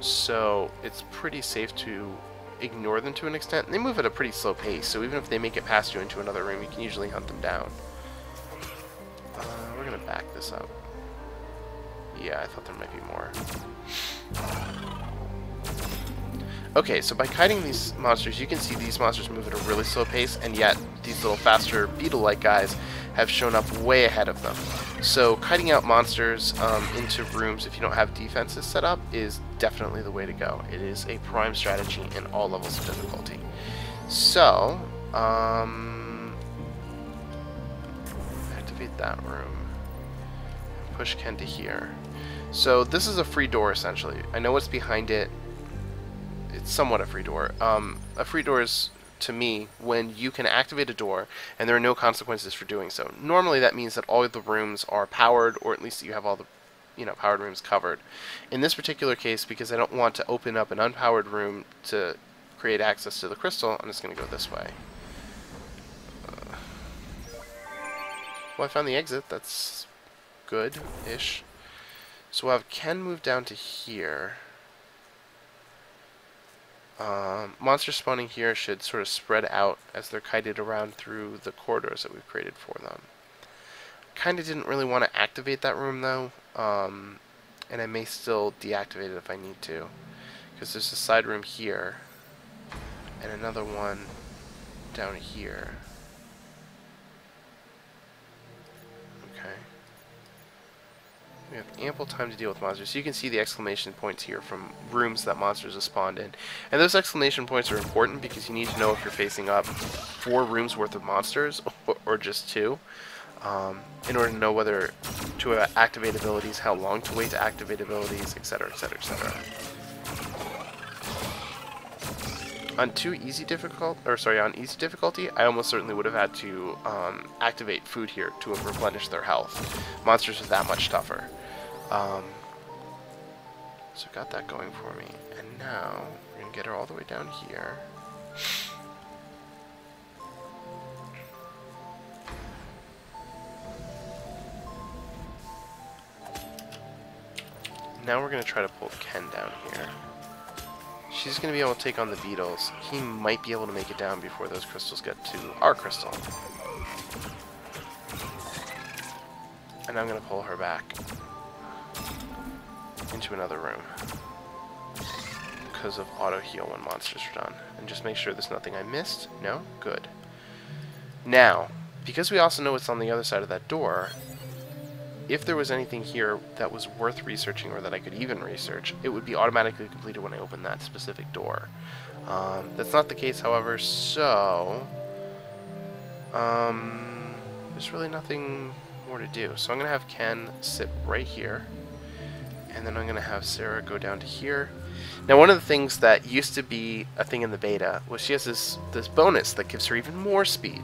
So it's pretty safe to ignore them to an extent. They move at a pretty slow pace, so even if they make it past you into another room, you can usually hunt them down. We're gonna back this up. Yeah, I thought there might be more. Okay, so by kiting these monsters, you can see these monsters move at a really slow pace, and yet these little faster beetle-like guys have shown up way ahead of them. So kiting out monsters into rooms if you don't have defenses set up is definitely the way to go. It is a prime strategy in all levels of difficulty. So, activate that room. Push Ken to here. So this is a free door, essentially. I know what's behind it. It's somewhat a free door. A free door is, to me, when you can activate a door and there are no consequences for doing so. Normally that means that all of the rooms are powered, or at least you have all the powered rooms covered. In this particular case, because I don't want to open up an unpowered room to create access to the crystal, I'm just going to go this way. Well, I found the exit. That's good-ish. So we'll have Ken move down to here. Monsters spawning here should sort of spread out as they're kited around through the corridors that we've created for them. Kinda didn't really want to activate that room though, and I may still deactivate it if I need to, because there's a side room here, and another one down here. Okay. We have ample time to deal with monsters. So you can see the exclamation points here from rooms that monsters have spawned in. And those exclamation points are important because you need to know if you're facing up 4 rooms worth of monsters or just 2. In order to know whether to activate abilities, how long to wait to activate abilities, etc., etc., etc. On easy difficulty, I almost certainly would have had to activate food here to have replenished their health. Monsters are that much tougher. So got that going for me. And now, we're going to get her all the way down here. Now we're going to try to pull Ken down here. She's going to be able to take on the beetles. He might be able to make it down before those crystals get to our crystal. And I'm going to pull her back into another room because of auto heal when monsters are done. And just make sure there's nothing I missed. No? Good. Now, because we also know what's on the other side of that door, if there was anything here that was worth researching or that I could even research, it would be automatically completed when I open that specific door. That's not the case, however, so there's really nothing more to do. So I'm going to have Ken sit right here, and then I'm going to have Sarah go down to here. Now, one of the things that used to be a thing in the beta was she has this bonus that gives her even more speed.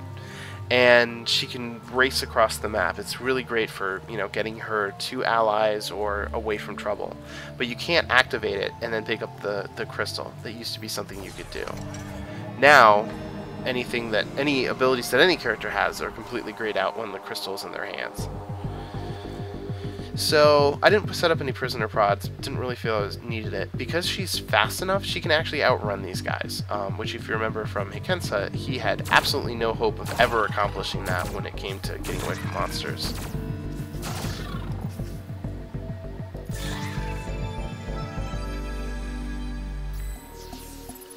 And she can race across the map. It's really great for, you know, getting her to allies or away from trouble. But you can't activate it and then pick up the crystal. That used to be something you could do. Now, any abilities that any character has are completely grayed out when the crystal is in their hands. So I didn't set up any prisoner prods, didn't really feel I needed it. Because she's fast enough, she can actually outrun these guys, which if you remember from Hikensa, he had absolutely no hope of ever accomplishing that when it came to getting away from monsters.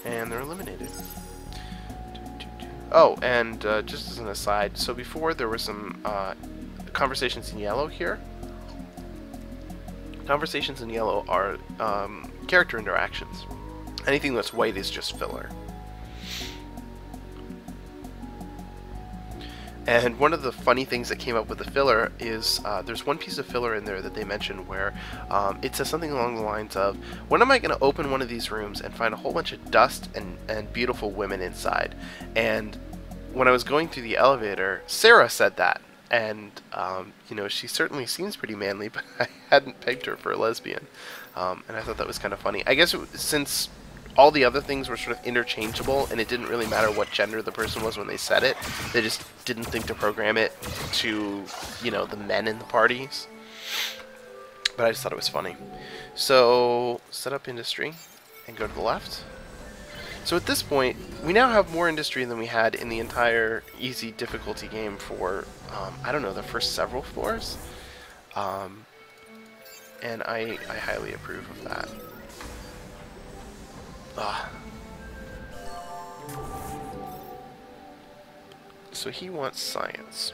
And they're eliminated. Oh, and just as an aside, so before there were some conversations in yellow here. Conversations in yellow are character interactions. Anything that's white is just filler. And one of the funny things that came up with the filler is there's one piece of filler in there that they mentioned where it says something along the lines of, when am I going to open one of these rooms and find a whole bunch of dust and beautiful women inside? And when I was going through the elevator, Sarah said that. And, you know, she certainly seems pretty manly, but I hadn't pegged her for a lesbian. And I thought that was kind of funny. I guess since all the other things were sort of interchangeable, and it didn't really matter what gender the person was when they said it, they just didn't think to program it to, you know, the men in the parties. But I just thought it was funny. So, set up industry, and go to the left. So at this point, we now have more industry than we had in the entire easy difficulty game for, I don't know, the first several floors. And I highly approve of that. So he wants science.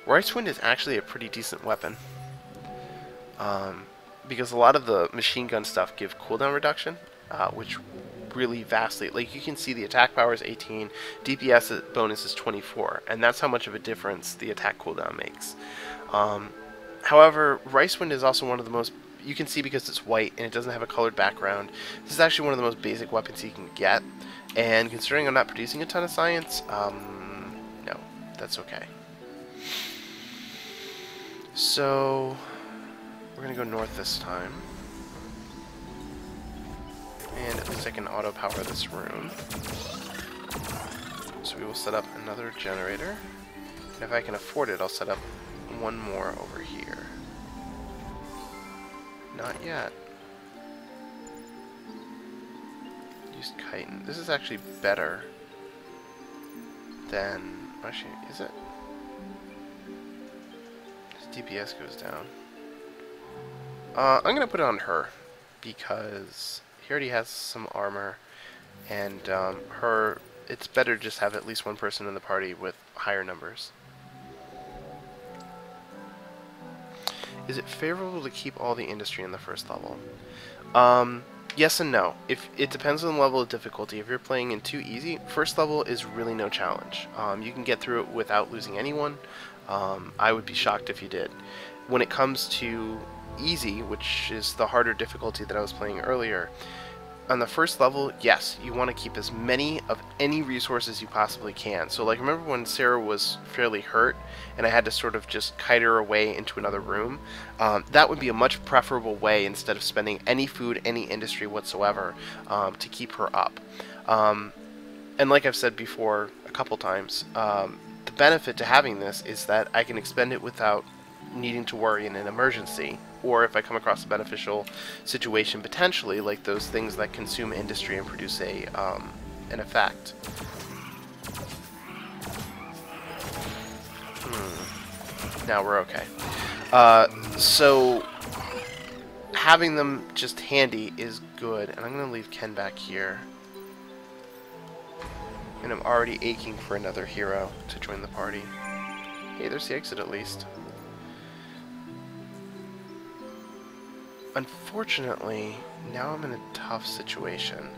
Ricewind is actually a pretty decent weapon. Because a lot of the machine gun stuff give cooldown reduction, which really vastly, like you can see the attack power is 18, DPS bonus is 24, and that's how much of a difference the attack cooldown makes. However, Ricewind is also one of the most, you can see because it's white and it doesn't have a colored background, this is actually one of the most basic weapons you can get, and considering I'm not producing a ton of science, no, that's okay. So we're going to go north this time. And at least I can auto-power this room. So we will set up another generator. And if I can afford it, I'll set up one more over here. Not yet. Use chitin. This is actually better than... Actually, is it? His DPS goes down. I'm going to put it on her, because he already has some armor, and it's better to just have at least one person in the party with higher numbers. Is it favorable to keep all the industry in the first level? Yes and no. If it depends on the level of difficulty. If you're playing in too easy, first level is really no challenge. You can get through it without losing anyone. I would be shocked if you did. When it comes to easy, which is the harder difficulty that I was playing earlier, on the first level, yes, you want to keep as many of any resources you possibly can. So like, remember when Sarah was fairly hurt and I had to sort of just kite her away into another room? That would be a much preferable way, instead of spending any food, any industry whatsoever, to keep her up. And like I've said before a couple times, the benefit to having this is that I can expend it without needing to worry in an emergency, or if I come across a beneficial situation potentially, like those things that consume industry and produce an effect. Now we're okay. So having them just handy is good, and I'm going to leave Ken back here. And I'm already aching for another hero to join the party. Hey, there's the exit at least. Unfortunately, now I'm in a tough situation.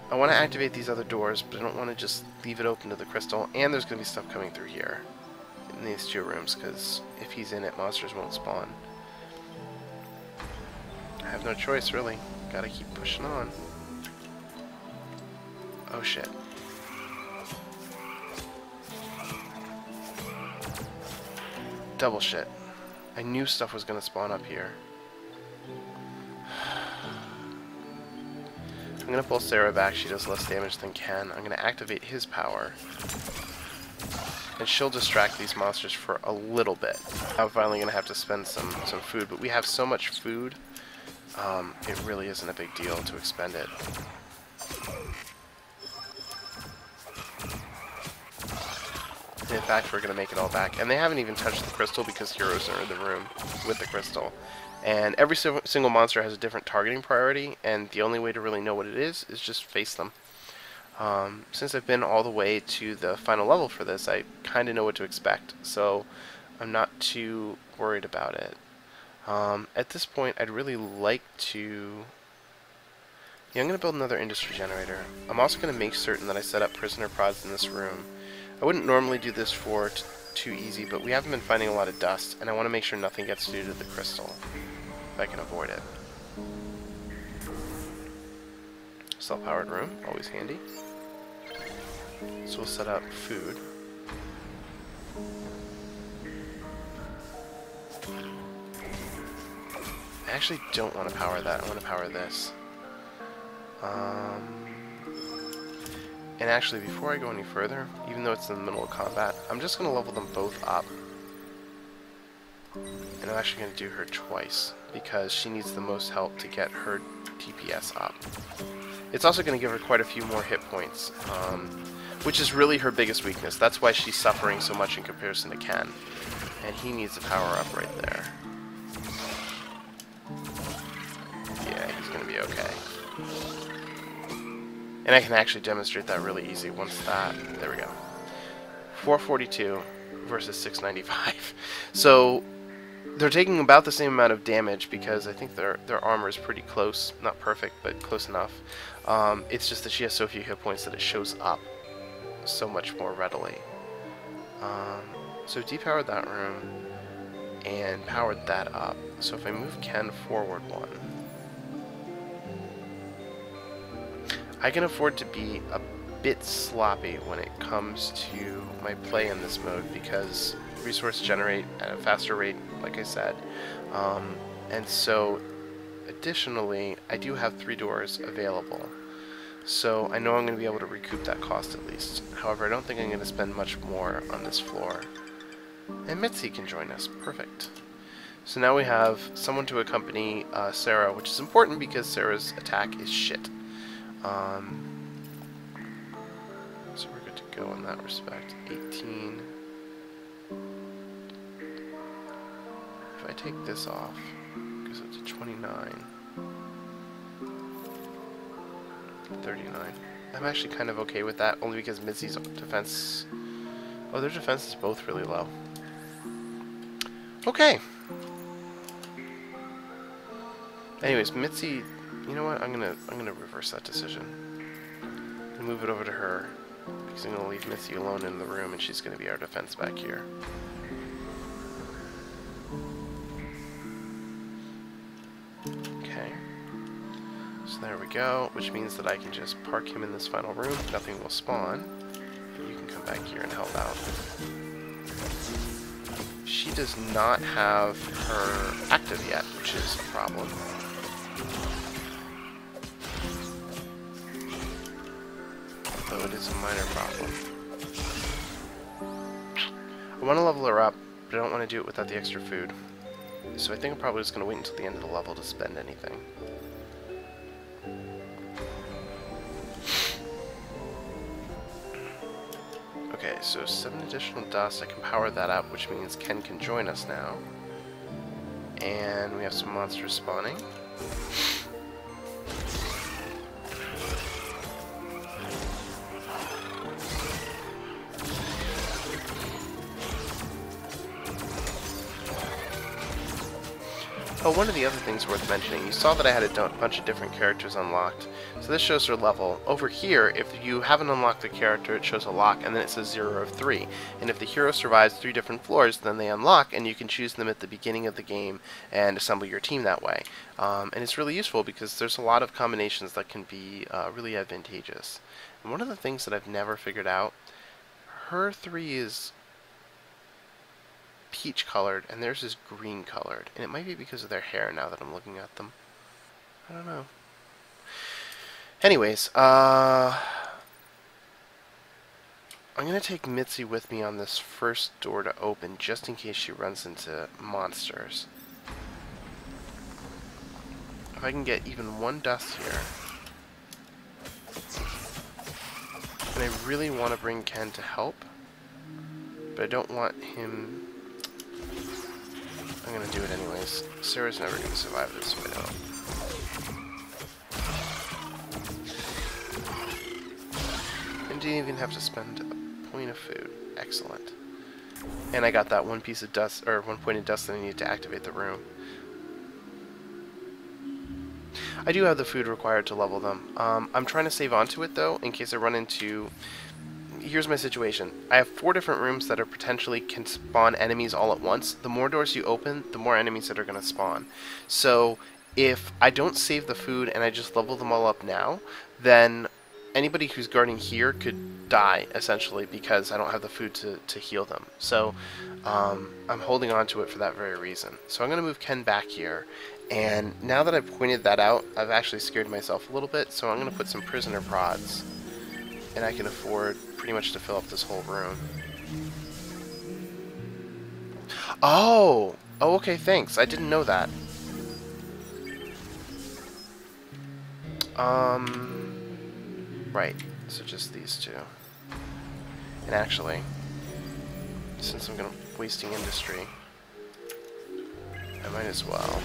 I want to activate these other doors, but I don't want to just leave it open to the crystal, and there's going to be stuff coming through here in these two rooms, because if he's in it, monsters won't spawn. I have no choice, really. Gotta keep pushing on. Oh shit. Double shit. I knew stuff was going to spawn up here. I'm going to pull Sarah back. She does less damage than Ken. I'm going to activate his power. And she'll distract these monsters for a little bit. I'm finally going to have to spend some food, but we have so much food, it really isn't a big deal to expend it. And in fact, we're going to make it all back. And they haven't even touched the crystal because heroes are in the room with the crystal. And every single monster has a different targeting priority, and the only way to really know what it is just face them. Since I've been all the way to the final level for this, I kind of know what to expect, so I'm not too worried about it. At this point, I'd really like to... Yeah, I'm going to build another industry generator. I'm also going to make certain that I set up prisoner pods in this room. I wouldn't normally do this for too easy, but we haven't been finding a lot of dust, and I want to make sure nothing gets due to the crystal, if I can avoid it. Self-powered room, always handy. So we'll set up food. I actually don't want to power that, I want to power this. And actually, before I go any further, even though it's in the middle of combat, I'm just going to level them both up. And I'm actually going to do her twice, because she needs the most help to get her DPS up. It's also going to give her quite a few more hit points, which is really her biggest weakness. That's why she's suffering so much in comparison to Ken. And he needs a power up right there. Yeah, he's going to be okay. And I can actually demonstrate that really easy once that... There we go. 442 versus 695. So they're taking about the same amount of damage because I think their armor is pretty close. Not perfect, but close enough. It's just that she has so few hit points that it shows up so much more readily. So depowered that room and powered that up. So if I move Ken forward one, I can afford to be a bit sloppy when it comes to my play in this mode because resources generate at a faster rate, like I said. And so, additionally, I do have 3 doors available. So I know I'm going to be able to recoup that cost at least. However, I don't think I'm going to spend much more on this floor. And Mitzi can join us. Perfect. So now we have someone to accompany Sarah, which is important because Sarah's attack is shit. So we're good to go in that respect. 18. If I take this off, goes up to 29. 39. I'm actually kind of okay with that, only because Mitzi's defense... Oh, their defense is both really low. Okay. Anyways, Mitzi, you know what? I'm gonna reverse that decision and move it over to her, because I'm gonna leave Mitzi alone in the room, and she's gonna be our defense back here. Okay. So there we go, which means that I can just park him in this final room. Nothing will spawn. You can come back here and help out. She does not have her active yet, which is a problem. Though it is a minor problem. I want to level her up, but I don't want to do it without the extra food. So I think I'm probably just going to wait until the end of the level to spend anything. Okay, so 7 additional dust. I can power that up, which means Ken can join us now. And we have some monsters spawning. Oh, one of the other things worth mentioning, you saw that I had a bunch of different characters unlocked. So this shows their level. Over here, if you haven't unlocked a character, it shows a lock, and then it says 0 of 3. And if the hero survives 3 different floors, then they unlock, and you can choose them at the beginning of the game and assemble your team that way. And it's really useful because there's a lot of combinations that can be really advantageous. And one of the things that I've never figured out, her 3 is peach colored and theirs is green colored, and it might be because of their hair now that I'm looking at them. I don't know. Anyways, I'm gonna take Mitzi with me on this first door to open just in case she runs into monsters. If I can get even 1 dust here. And I really want to bring Ken to help, but I don't want him... I'm gonna do it anyways. Sarah's never gonna survive this window. And didn't even have to spend a point of food. Excellent. And I got that 1 piece of dust, or 1 point of dust that I needed to activate the room. I do have the food required to level them. I'm trying to save onto it though, in case I run into... Here's my situation. I have 4 different rooms that are potentially can spawn enemies all at once. The more doors you open, the more enemies that are going to spawn. So if I don't save the food and I just level them all up now, then anybody who's guarding here could die, essentially, because I don't have the food to heal them. So I'm holding on to it for that very reason. So I'm going to move Ken back here. And now that I've pointed that out, I've actually scared myself a little bit. So I'm going to put some prisoner prods. And I can afford pretty much to fill up this whole room. Oh! Oh, okay, thanks. I didn't know that. Right. So just these 2. And actually, since I'm wasting industry, I might as well.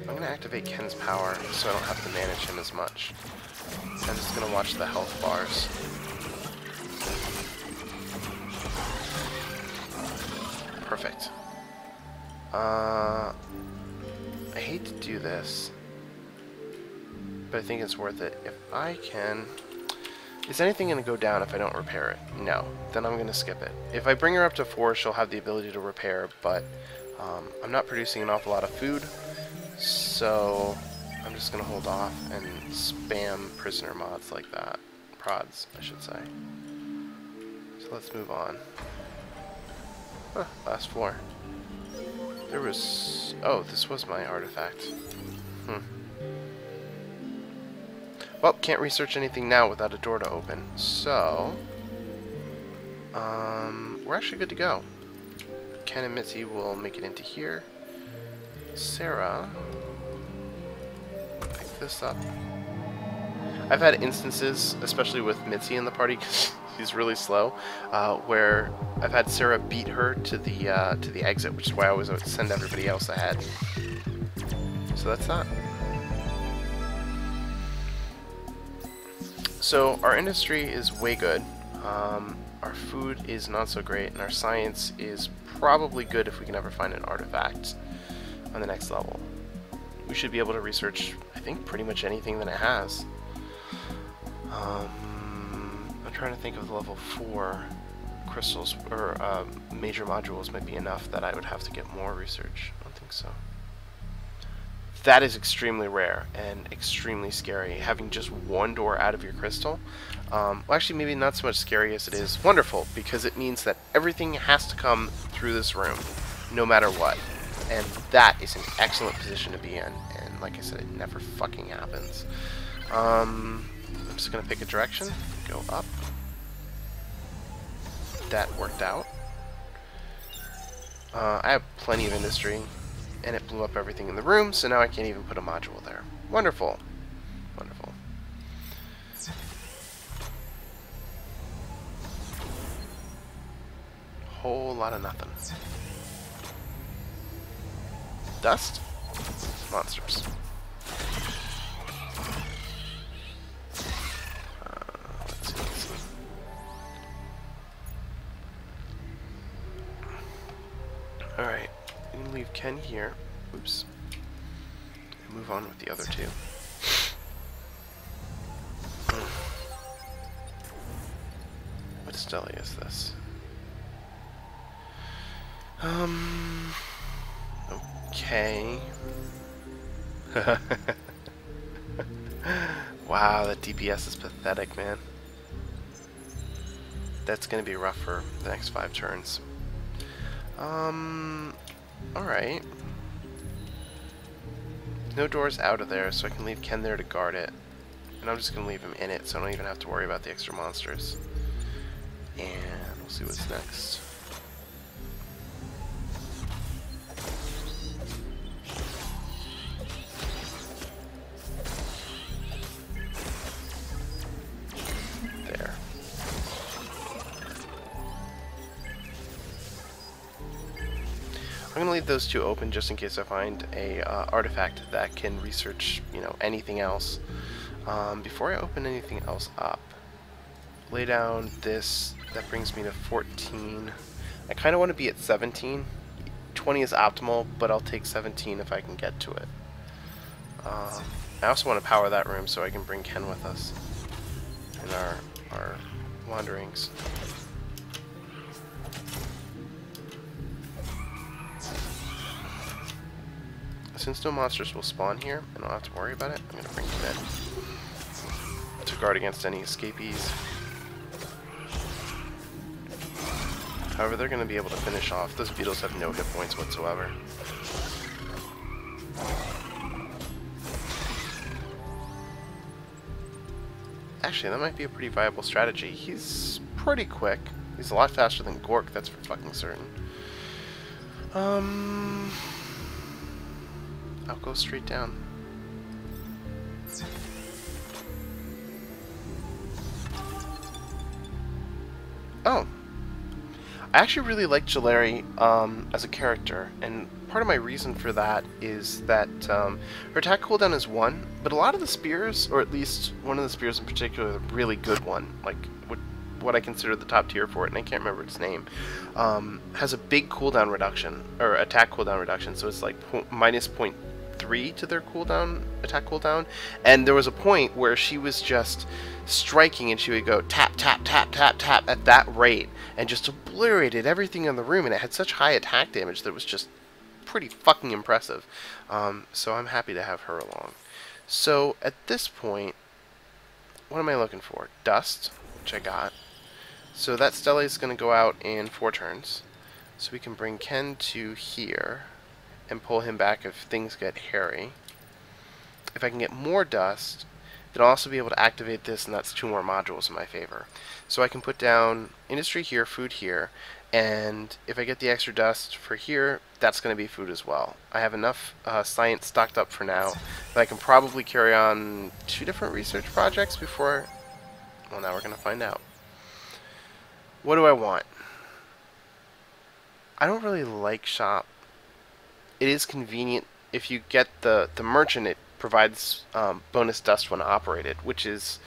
I'm going to activate Ken's power so I don't have to manage him as much. I'm just going to watch the health bars. Perfect. I hate to do this, but I think it's worth it. If I can... Is anything going to go down if I don't repair it? No. Then I'm going to skip it. If I bring her up to 4, she'll have the ability to repair, but I'm not producing an awful lot of food. So I'm just gonna hold off and spam prisoner mods like that. Prods, I should say. So let's move on. Huh, last floor. There was... Oh, this was my artifact. Well, can't research anything now without a door to open. So... we're actually good to go. Ken and Mitzi will make it into here. Sarah, pick this up. I've had instances, especially with Mitzi in the party, because she's really slow, where I've had Sarah beat her to the exit, which is why I always send everybody else ahead. So that's that. So our industry is way good. Our food is not so great, and our science is probably good if we can ever find an artifact on the next level. We should be able to research, I think, pretty much anything that it has. I'm trying to think of the level 4 crystals, or major modules might be enough that I would have to get more research. I don't think so. That is extremely rare and extremely scary, having just one door out of your crystal. Well, actually, maybe not so much scary as it is wonderful, because it means that everything has to come through this room, no matter what. And that is an excellent position to be in, and like I said, it never fucking happens. I'm just going to pick a direction, go up. That worked out. I have plenty of industry, and it blew up everything in the room, so now I can't even put a module there. Wonderful. Wonderful. Whole lot of nothing. Dust? Monsters. Let's see. Alright, we can leave Ken here. Oops. And move on with the other two. What stele is this? Okay. Wow, that DPS is pathetic, man. That's gonna be rough for the next 5 turns. Alright. No doors out of there, so I can leave Ken there to guard it. And I'm just gonna leave him in it, so I don't even have to worry about the extra monsters. And we'll see what's next. There. I'm gonna leave those two open just in case I find a artifact that can research, you know, anything else. Before I open anything else up, lay down this. That brings me to 14. I kind of want to be at 17. 20 is optimal, but I'll take 17 if I can get to it. I also want to power that room so I can bring Ken with us in our wanderings. Since no monsters will spawn here, and I don't have to worry about it, I'm going to bring Ken in to guard against any escapees. However, they're going to be able to finish off. Those beetles have no hit points whatsoever. Actually, that might be a pretty viable strategy. He's pretty quick. He's a lot faster than Gork, that's for fucking certain. I'll go straight down. Oh. I actually really like Jelleri as a character, and part of my reason for that is that her attack cooldown is 1, but a lot of the spears, or at least one of the spears in particular, the really good one, like what I consider the top tier for it, and I can't remember its name, has a big cooldown reduction, or attack cooldown reduction, so it's like minus 0.3 to their cooldown, attack cooldown, and there was a point where she was just striking and she would go tap, tap, tap, tap, tap at that rate, and just obliterated everything in the room, and it had such high attack damage that it was just pretty fucking impressive. So I'm happy to have her along. So at this point, what am I looking for? Dust, which I got. So that stele is going to go out in 4 turns. So we can bring Ken to here and pull him back if things get hairy. If I can get more dust, then I'll also be able to activate this, and that's 2 more modules in my favor. So I can put down industry here, food here, and if I get the extra dust for here, that's going to be food as well. I have enough science stocked up for now that I can probably carry on 2 different research projects before... Well, now we're going to find out. What do I want? I don't really like shop. It is convenient. If you get the merchant, it provides bonus dust when operated, which is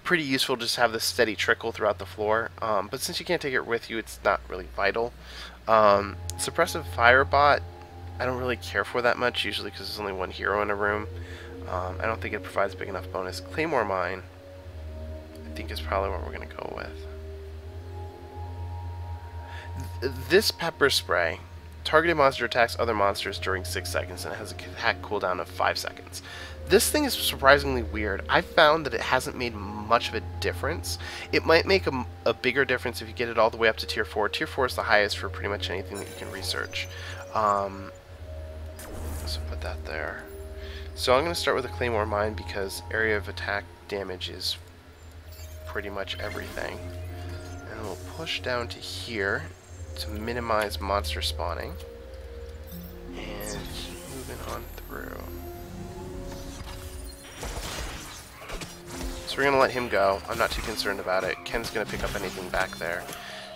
pretty useful just to have this steady trickle throughout the floor. But since you can't take it with you, it's not really vital. Suppressive Firebot, I don't really care for that much, usually because there's only one hero in a room. I don't think it provides a big enough bonus. Claymore Mine, I think, is probably what we're going to go with. This Pepper Spray, targeted monster attacks other monsters during 6 seconds, and it has a attack cooldown of 5 seconds. This thing is surprisingly weird. I've found that it hasn't made much of a difference. It might make a bigger difference if you get it all the way up to Tier 4. Tier 4 is the highest for pretty much anything that you can research. So put that there. So I'm going to start with a Claymore Mine because area of attack damage is pretty much everything. And we'll push down to here to minimize monster spawning. And keep moving on through. So we're going to let him go. I'm not too concerned about it. Ken's going to pick up anything back there.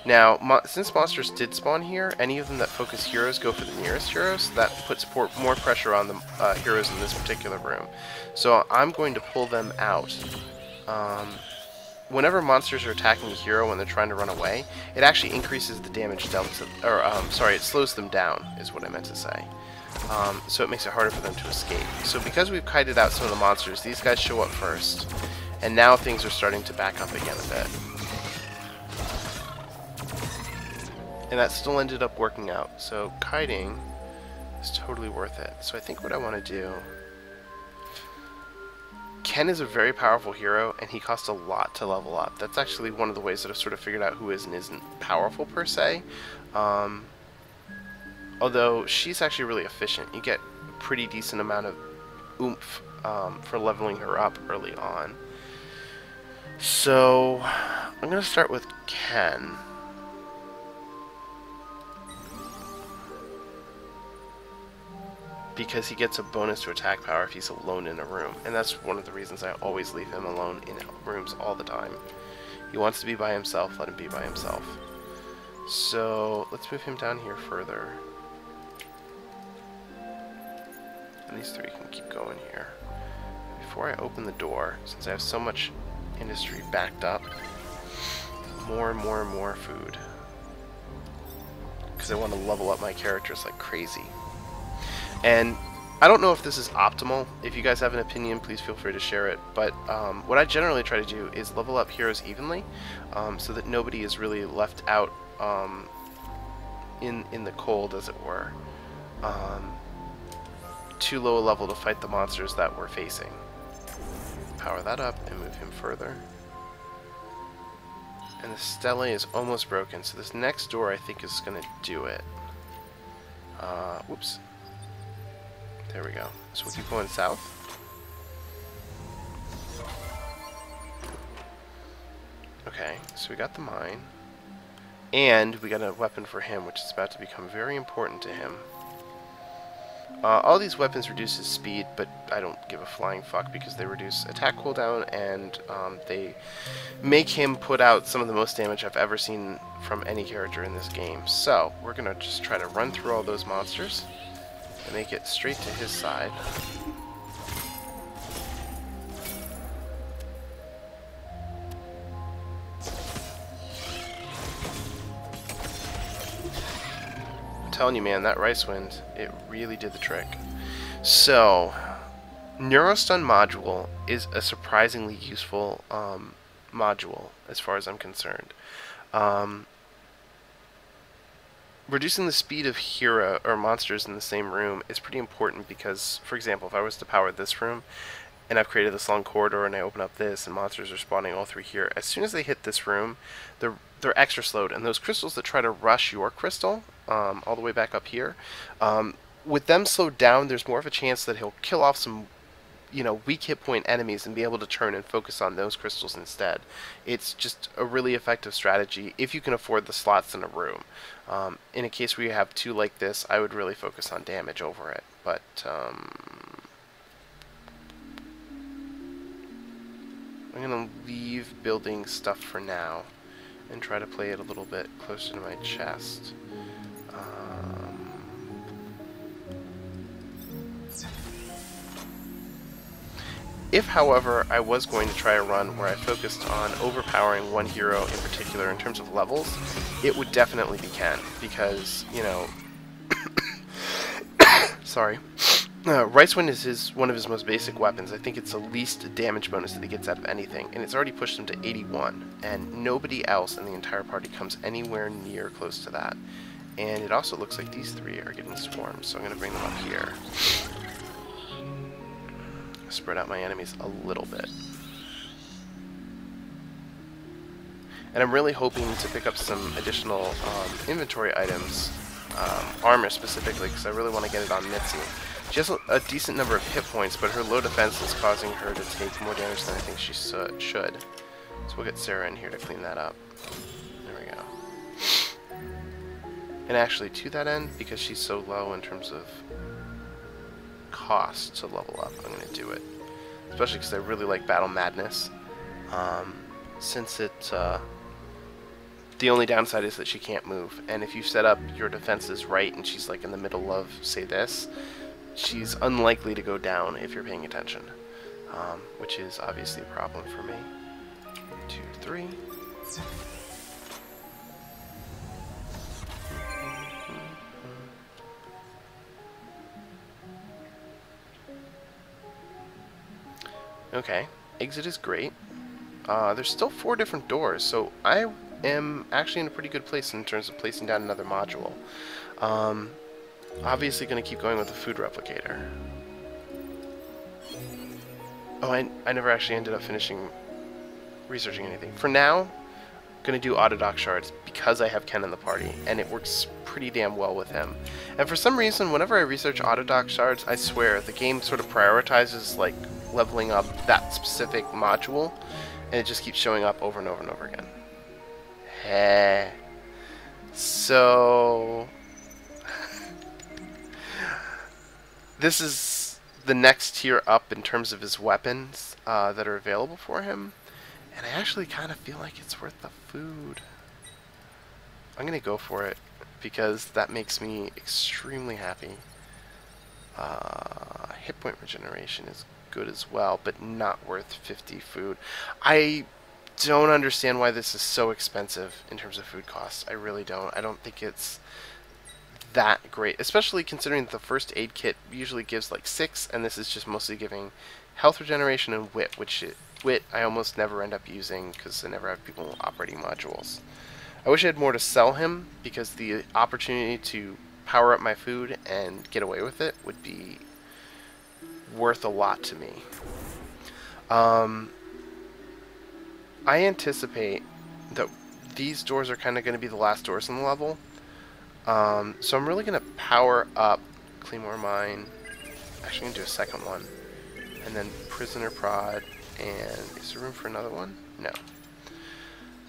Now, since monsters did spawn here, any of them that focus heroes go for the nearest heroes. That puts more pressure on the heroes in this particular room. So I'm going to pull them out. Whenever monsters are attacking a hero when they're trying to run away, it actually increases the damage dealt to, or sorry, it slows them down, is what I meant to say. So it makes it harder for them to escape. So because we've kited out some of the monsters, these guys show up first. And now things are starting to back up again a bit. And that still ended up working out. So kiting is totally worth it. So I think what I want to do... Ken is a very powerful hero, and he costs a lot to level up. That's actually one of the ways that I've sort of figured out who is and isn't powerful per se. Although she's actually really efficient. You get a pretty decent amount of oomph for leveling her up early on. So I'm going to start with Ken. Because he gets a bonus to attack power if he's alone in a room. And that's one of the reasons I always leave him alone in rooms all the time. He wants to be by himself, let him be by himself. So let's move him down here further. And these three can keep going here. Before I open the door, since I have so much industry backed up, more and more and more food. Because I want to level up my characters like crazy. And I don't know if this is optimal. If you guys have an opinion, please feel free to share it. But what I generally try to do is level up heroes evenly, so that nobody is really left out in the cold, as it were. Too low a level to fight the monsters that we're facing. Power that up and move him further. And the stele is almost broken, so this next door I think is going to do it. Whoops. There we go. So we'll keep going south. Okay, so we got the mine. And we got a weapon for him, which is about to become very important to him. All these weapons reduce his speed, but I don't give a flying fuck because they reduce attack cooldown and they make him put out some of the most damage I've ever seen from any character in this game. So, we're going to just try to run through all those monsters and make it straight to his side. I'm telling you, man, that Rice Wind, it really did the trick. So, Neurostun module is a surprisingly useful module as far as I'm concerned. Reducing the speed of hero or monsters in the same room is pretty important because, for example, if I was to power this room and I've created this long corridor and I open up this and monsters are spawning all through here, as soon as they hit this room, they're extra slowed, and those crystals that try to rush your crystal all the way back up here, with them slowed down, there's more of a chance that he'll kill off some, you know, weak hit point enemies and be able to turn and focus on those crystals instead. It's just a really effective strategy if you can afford the slots in a room. In a case where you have two like this, I would really focus on damage over it. But I'm going to leave building stuff for now and try to play it a little bit closer to my chest. If, however, I was going to try a run where I focused on overpowering one hero in particular in terms of levels, it would definitely be Ken, because, you know, sorry, Rice Wind is one of his most basic weapons. I think it's the least damage bonus that he gets out of anything, and it's already pushed him to 81, and nobody else in the entire party comes anywhere near close to that. And it also looks like these three are getting swarmed, so I'm going to bring them up here. Spread out my enemies a little bit. And I'm really hoping to pick up some additional inventory items, armor specifically, because I really want to get it on Mitzi. She has a decent number of hit points, but her low defense is causing her to take more damage than I think she should. So we'll get Sarah in here to clean that up. There we go. And actually, to that end, because she's so low in terms of cost to level up, I'm going to do it. Especially because I really like Battle Madness. Since it, the only downside is that she can't move. And if you set up your defenses right and she's like in the middle of, say, this, she's unlikely to go down if you're paying attention. Which is obviously a problem for me. 2, 3. Okay, exit is great. There's still 4 different doors, so I am actually in a pretty good place in terms of placing down another module. Obviously going to keep going with the food replicator. Oh, I never actually ended up finishing researching anything. For now, I'm going to do Autodoc shards because I have Ken in the party, and it works pretty damn well with him. And for some reason, whenever I research Autodoc shards, I swear, the game sort of prioritizes, like, leveling up that specific module, and it just keeps showing up over and over and over again. Heh. So this is the next tier up in terms of his weapons that are available for him, and I actually kind of feel like it's worth the food. I'm gonna go for it because that makes me extremely happy. Hit point regeneration is good as well, but not worth 50 food. I don't understand why this is so expensive in terms of food costs. I really don't. I don't think it's that great, especially considering that the first aid kit usually gives like 6, and this is just mostly giving health regeneration and wit, which wit I almost never end up using because I never have people operating modules. I wish I had more to sell him, because the opportunity to power up my food and get away with it would be worth a lot to me. I anticipate that these doors are kind of going to be the last doors in the level. So I'm really going to power up Claymore Mine. Actually, I'm going to do a second one. And then Prisoner Prod. And is there room for another one? No.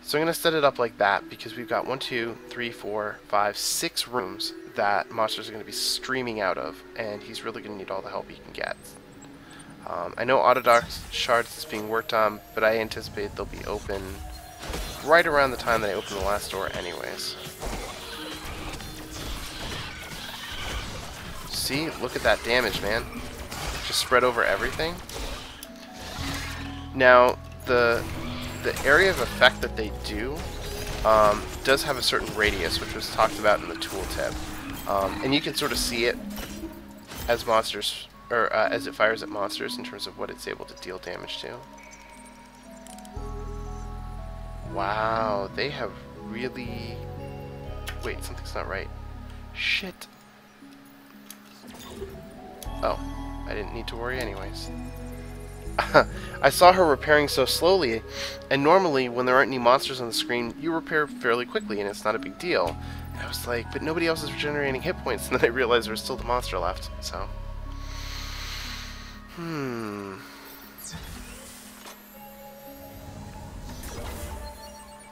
So I'm going to set it up like that because we've got 1, 2, 3, 4, 5, 6 rooms that monsters are going to be streaming out of. And he's really going to need all the help he can get. I know Autodoc shards is being worked on, but I anticipate they'll be open right around the time that I open the last door anyways. See? Look at that damage, man. Just spread over everything. Now, the area of effect that they do does have a certain radius, which was talked about in the tooltip. And you can sort of see it as monsters, or as it fires at monsters in terms of what it's able to deal damage to. Wow, they have really... Wait, something's not right. Shit. Oh, I didn't need to worry anyways. I saw her repairing so slowly, and normally when there aren't any monsters on the screen, you repair fairly quickly and it's not a big deal. And I was like, but nobody else is regenerating hit points, and then I realized there was still the monster left, so...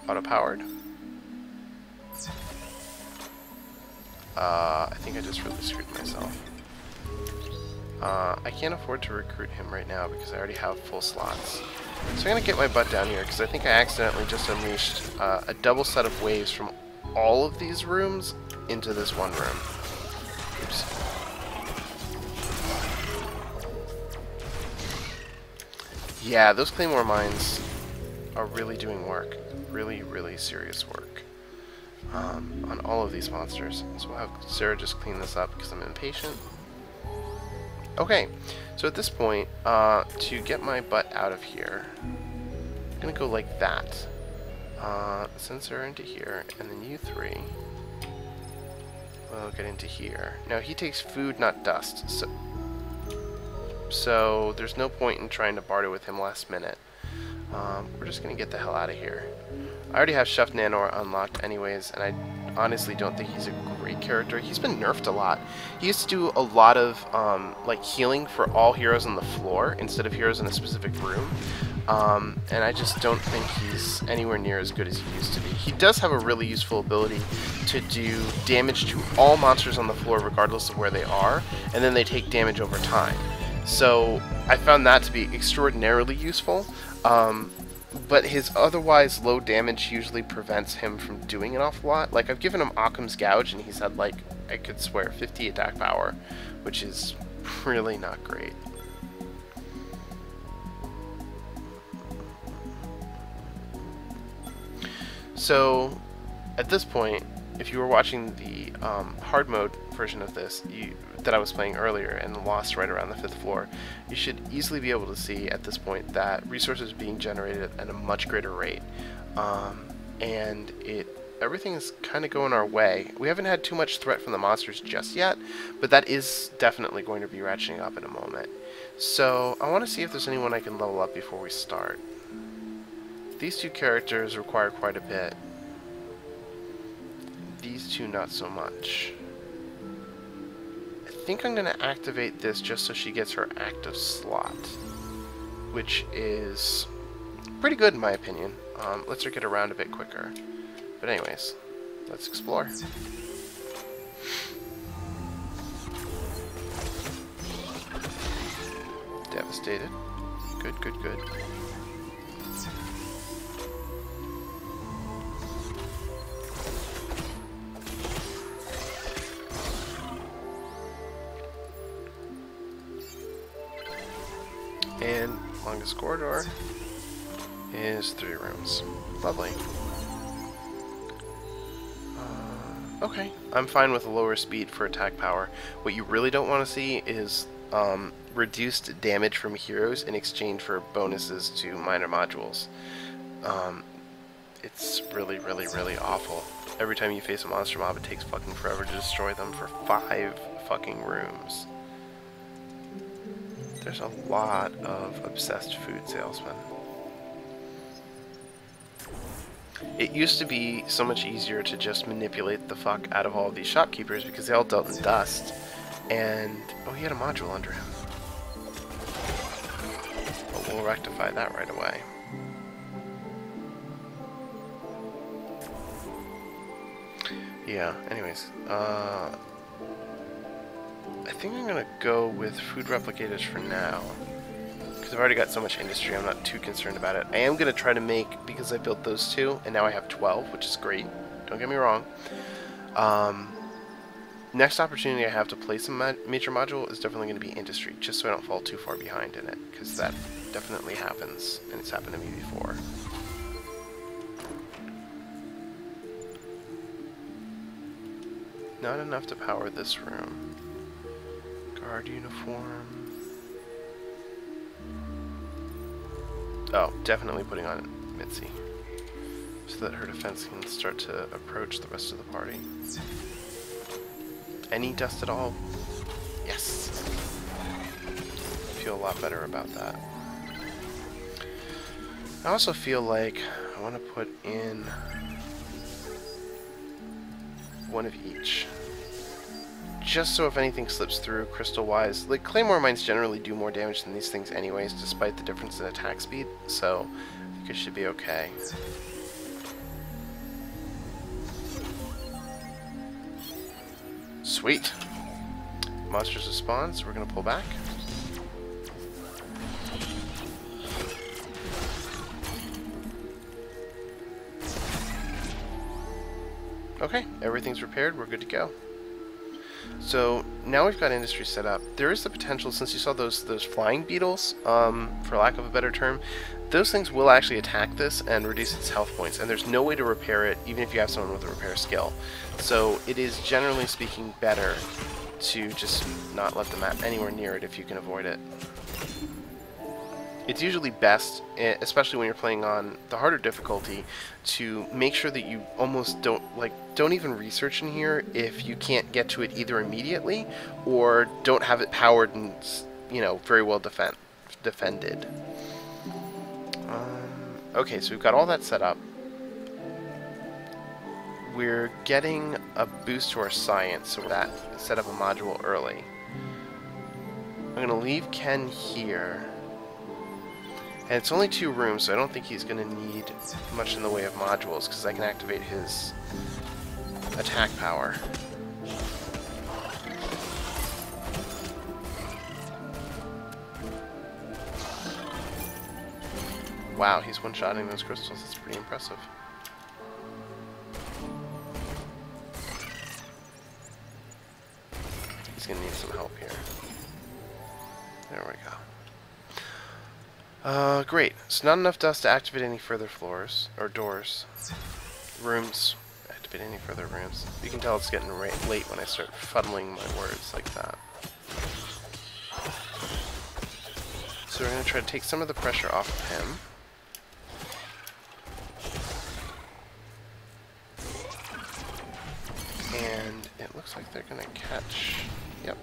Auto-powered. I think I just really screwed myself. I can't afford to recruit him right now because I already have full slots. So I'm going to get my butt down here because I think I accidentally just unleashed a double set of waves from all of these rooms into this one room. Oops. Yeah, those Claymore mines are really doing work. Really, really serious work. On all of these monsters. So we'll have Sarah just clean this up because I'm impatient. Okay, so at this point, to get my butt out of here, I'm going to go like that. Send Sarah into here, and then you three will get into here. Now, he takes food, not dust, so there's no point in trying to barter with him last minute. We're just going to get the hell out of here. I already have Chef Nanor unlocked anyways, and I honestly don't think he's a great character. He's been nerfed a lot. He used to do a lot of like healing for all heroes on the floor instead of heroes in a specific room. And I just don't think he's anywhere near as good as he used to be. He does have a really useful ability to do damage to all monsters on the floor regardless of where they are, and then they take damage over time. So I found that to be extraordinarily useful. But his otherwise low damage usually prevents him from doing an awful lot. Like, I've given him Occam's Gouge, and he's had, like, I could swear, 50 attack power, which is really not great. So, at this point, if you were watching the hard mode version of this that I was playing earlier and lost right around the 5th floor, you should easily be able to see at this point that resources are being generated at a much greater rate, and everything is kind of going our way. We haven't had too much threat from the monsters just yet, but that is definitely going to be ratcheting up in a moment. So I want to see if there's anyone I can level up before we start. These two characters require quite a bit. These two not so much. I think I'm going to activate this just so she gets her active slot, which is pretty good in my opinion. Lets her get around a bit quicker. But anyways, let's explore. Devastated. Good, good, good. And longest corridor is 3 rooms. Lovely. Okay, I'm fine with a lower speed for attack power. What you really don't want to see is reduced damage from heroes in exchange for bonuses to minor modules. It's really, really, really awful. Every time you face a monster mob, it takes fucking forever to destroy them for 5 fucking rooms. There's a lot of obsessed food salesmen. It used to be so much easier to just manipulate the fuck out of all of these shopkeepers because they all dealt in dust. And, oh, he had a module under him. But we'll rectify that right away. Yeah, anyways, I think I'm gonna go with food replicators for now. Because I've already got so much industry, I'm not too concerned about it. I am gonna try to make, because I built those 2, and now I have 12, which is great. Don't get me wrong. Next opportunity I have to place a major module is definitely going to be industry, just so I don't fall too far behind in it, because that definitely happens, and it's happened to me before. Not enough to power this room. Guard uniform. Oh, definitely putting on Mitzi, so that her defense can start to approach the rest of the party. Any dust at all? Yes! Feel a lot better about that. I also feel like I want to put in one of each. Just so if anything slips through crystal-wise, like Claymore mines generally do more damage than these things anyways, despite the difference in attack speed, so I think it should be okay. Sweet. Monsters have spawned, so we're going to pull back. Okay, everything's repaired, we're good to go. So now we've got industry set up. There is the potential, since you saw those flying beetles, for lack of a better term, those things will actually attack this and reduce its health points, and there's no way to repair it, even if you have someone with a repair skill. So it is, generally speaking, better to just not let them anywhere near it if you can avoid it. It's usually best, especially when you're playing on the harder difficulty, to make sure that you almost don't even research in here if you can't get to it either immediately or don't have it powered and, you know, very well defended. Okay, so we've got all that set up. We're getting a boost to our science, so that set up a module early. I'm going to leave Ken here. And it's only 2 rooms, so I don't think he's going to need much in the way of modules, because I can activate his attack power. Wow, he's one-shotting those crystals. That's pretty impressive. He's going to need some help here. There we go. Great. So not enough dust to activate any further floors, or doors. Rooms. Activate any further rooms. You can tell it's getting late when I start fuddling my words like that. So we're going to try to take some of the pressure off of him. And it looks like they're going to catch... Yep.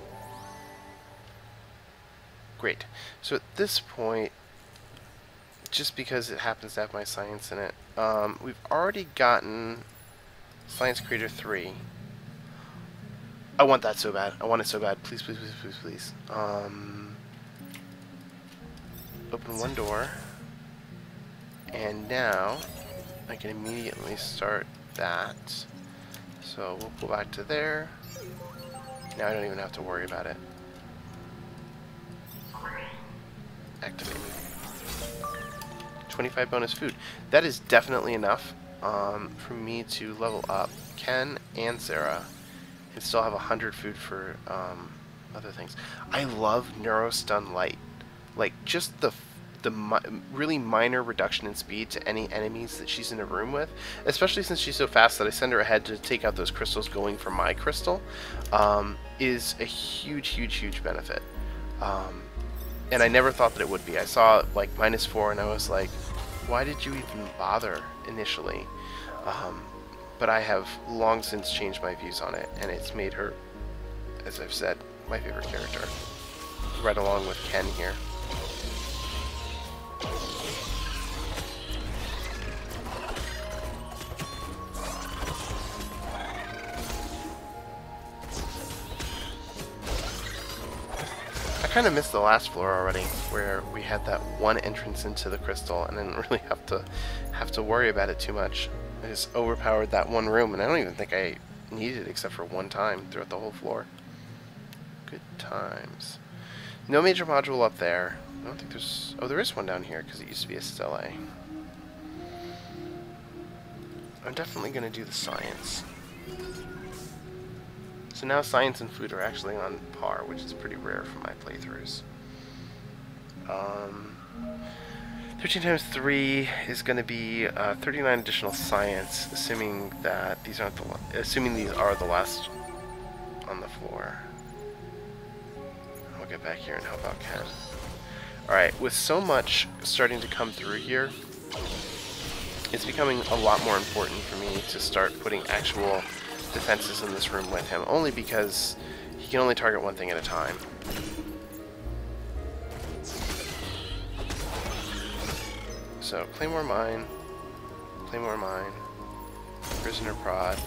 Great. So at this point, just because it happens to have my science in it, we've already gotten Science Creator 3. I want that so bad. I want it so bad. Please, please, please, please, please. Open one door. And now I can immediately start that. So we'll pull back to there. Now I don't even have to worry about it. Activate. 25 bonus food. That is definitely enough for me to level up Ken and Sarah and still have 100 food for other things. I love Neurostun Light. Like, just the really minor reduction in speed to any enemies that she's in a room with, especially since she's so fast that I send her ahead to take out those crystals going for my crystal, is a huge, huge, huge benefit. And I never thought that it would be. I saw like -4 and I was like, why did you even bother initially? But I have long since changed my views on it, and it's made her, as I've said, my favorite character. Right along with Ken here. I kind of missed the last floor already, where we had that one entrance into the crystal and didn't really have to worry about it too much. I just overpowered that one room, and I don't even think I needed it except for one time throughout the whole floor. Good times. No major module up there. I don't think there's... Oh, there is one down here, because it used to be a stele. I'm definitely going to do the science. So now science and food are actually on par, which is pretty rare for my playthroughs. 13 times 3 is going to be 39 additional science, assuming that these aren't these are the last on the floor. I'll get back here and help out Ken. Alright, with so much starting to come through here, it's becoming a lot more important for me to start putting actual defenses in this room with him, only because he can only target one thing at a time. So, Claymore Mine, Prisoner Prod,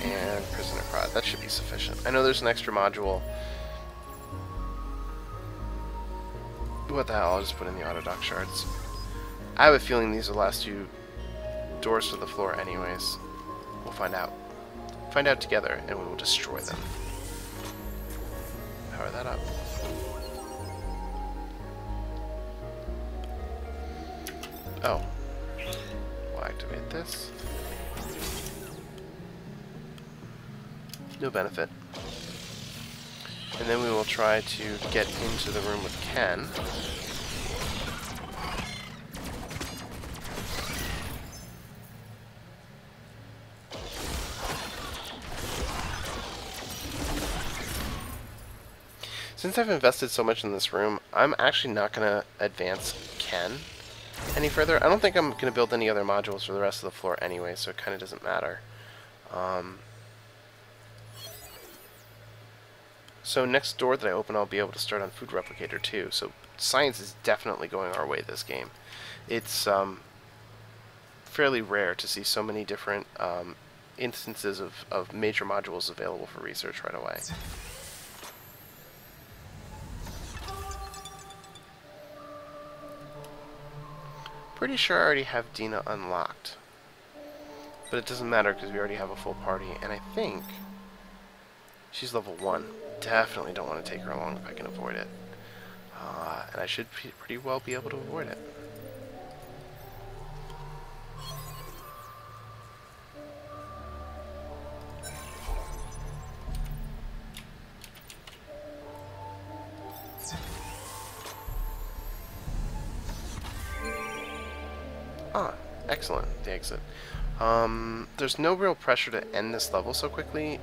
and Prisoner Prod. That should be sufficient. I know there's an extra module. What the hell, I'll just put in the Autodoc shards. I have a feeling these are the last 2 doors to the floor anyways. We'll find out. Find out together, and we will destroy them. Power that up. Oh. We'll activate this. No benefit. And then we will try to get into the room with Ken. Since I've invested so much in this room, I'm actually not going to advance Ken any further. I don't think I'm going to build any other modules for the rest of the floor anyway, so it kind of doesn't matter. So next door that I open, I'll be able to start on Food Replicator too. So science is definitely going our way this game. It's fairly rare to see so many different instances of major modules available for research right away. Pretty sure I already have Dina unlocked. But it doesn't matter because we already have a full party, and I think she's level 1. Definitely don't want to take her along if I can avoid it. And I should pretty well be able to avoid it. Ah, excellent, the exit. There's no real pressure to end this level so quickly.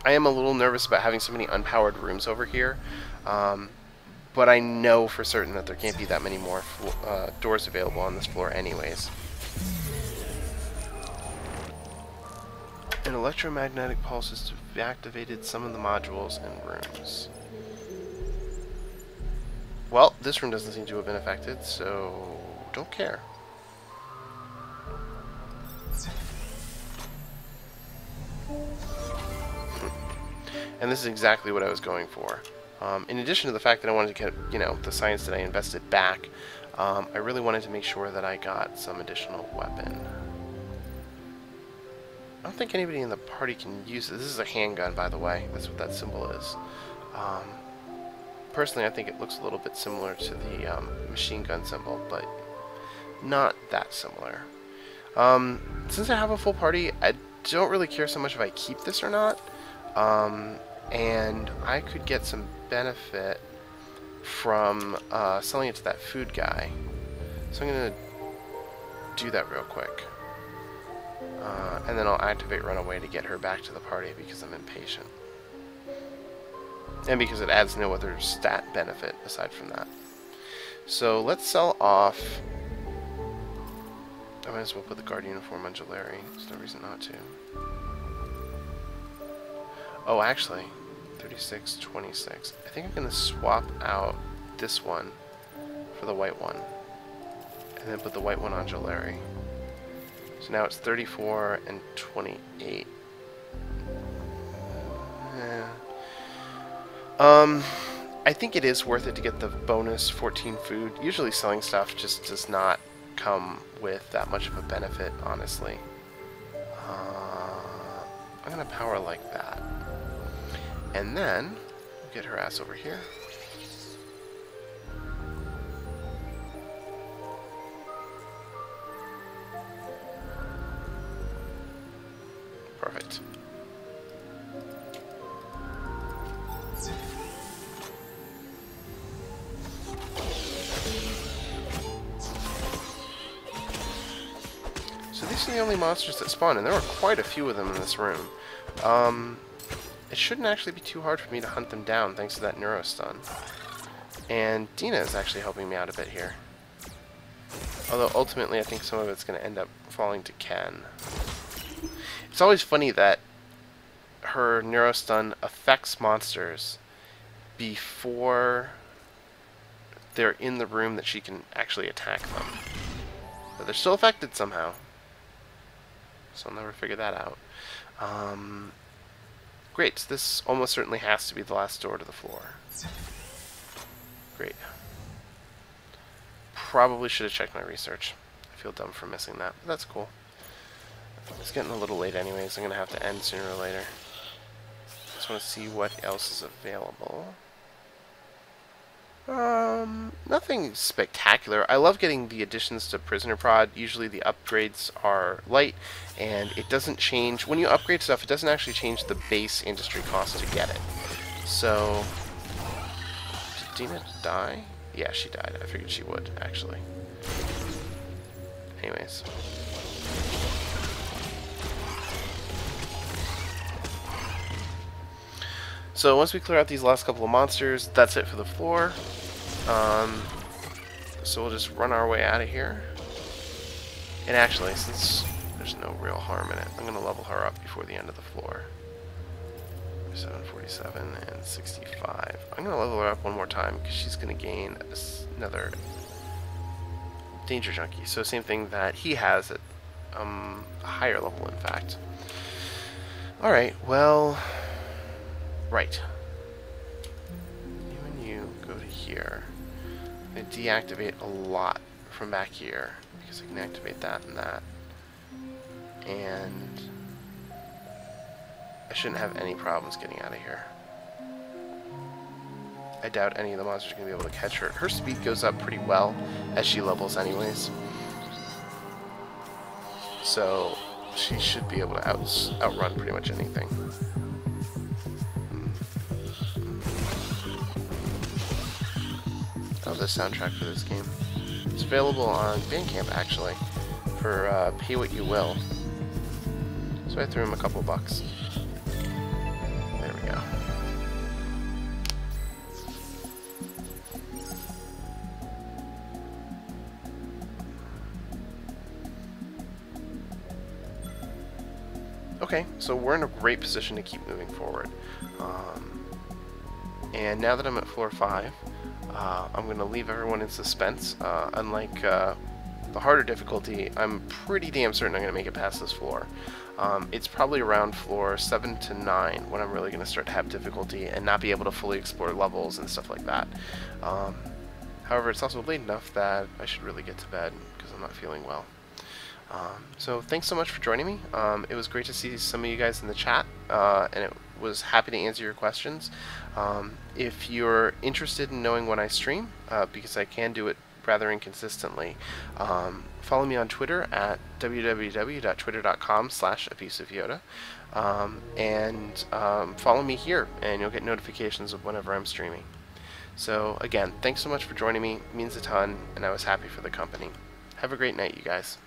I am a little nervous about having so many unpowered rooms over here, but I know for certain that there can't be that many more doors available on this floor anyways. An electromagnetic pulse has activated some of the modules and rooms. Well, this room doesn't seem to have been affected, so don't care. And this is exactly what I was going for. In addition to the fact that I wanted to get, you know, the science that I invested back, I really wanted to make sure that I got some additional weapon. I don't think anybody in the party can use it. This is a handgun, by the way. That's what that symbol is. Personally, I think it looks a little bit similar to the machine gun symbol, but not that similar. Since I have a full party, I don't really care so much if I keep this or not. And I could get some benefit from selling it to that food guy. So I'm going to do that real quick. And then I'll activate Runaway to get her back to the party because I'm impatient. And because it adds no other stat benefit aside from that. So let's sell off. I might as well put the guard uniform on Jalari. There's no reason not to. Oh, actually, 36, 26. I think I'm going to swap out this one for the white one. And then put the white one on Jalari. So now it's 34 and 28. Yeah. I think it is worth it to get the bonus 14 food. Usually selling stuff just does not come with that much of a benefit, honestly. I'm going to power like that. And then, we'll get her ass over here. Perfect. So these are the only monsters that spawn, and there are quite a few of them in this room. It shouldn't actually be too hard for me to hunt them down thanks to that neurostun. And Dina is actually helping me out a bit here. Although ultimately I think some of it's going to end up falling to Ken. It's always funny that her neurostun affects monsters before they're in the room that she can actually attack them. But they're still affected somehow. So I'll never figure that out. Great, this almost certainly has to be the last door to the floor. Great. Probably should have checked my research. I feel dumb for missing that, but that's cool. It's getting a little late anyways, I'm going to have to end sooner or later. Just want to see what else is available. Nothing spectacular. I love getting the additions to Prisoner Prod. Usually the upgrades are light, and it doesn't change. When you upgrade stuff, it doesn't actually change the base industry cost to get it. So, did Dina die? Yeah, she died. I figured she would, actually. Anyways. So once we clear out these last couple of monsters, that's it for the floor. So we'll just run our way out of here. And actually, since there's no real harm in it, I'm going to level her up before the end of the floor. 47 and 65. I'm going to level her up one more time because she's going to gain another Danger Junkie. So same thing that he has at a higher level, in fact. Alright, well... Right. When you go to here, I'm going to deactivate a lot from back here because I can activate that and that. And I shouldn't have any problems getting out of here. I doubt any of the monsters are going to be able to catch her. Her speed goes up pretty well as she levels anyways. So she should be able to outrun pretty much anything. I love the soundtrack for this game. It's available on Bandcamp actually for pay what you will. So I threw him a couple bucks. There we go. Okay, so we're in a great position to keep moving forward. And now that I'm at floor 5, I'm going to leave everyone in suspense. Unlike the harder difficulty, I'm pretty damn certain I'm going to make it past this floor. It's probably around floor 7 to 9 when I'm really going to start to have difficulty and not be able to fully explore levels and stuff like that. However, it's also late enough that I should really get to bed because I'm not feeling well. So thanks so much for joining me. It was great to see some of you guys in the chat, and it was happy to answer your questions. If you're interested in knowing when I stream, because I can do it rather inconsistently, follow me on Twitter at www.twitter.com/abusiveyoda, and follow me here, and you'll get notifications of whenever I'm streaming. So again, thanks so much for joining me. It means a ton, and I was happy for the company. Have a great night, you guys.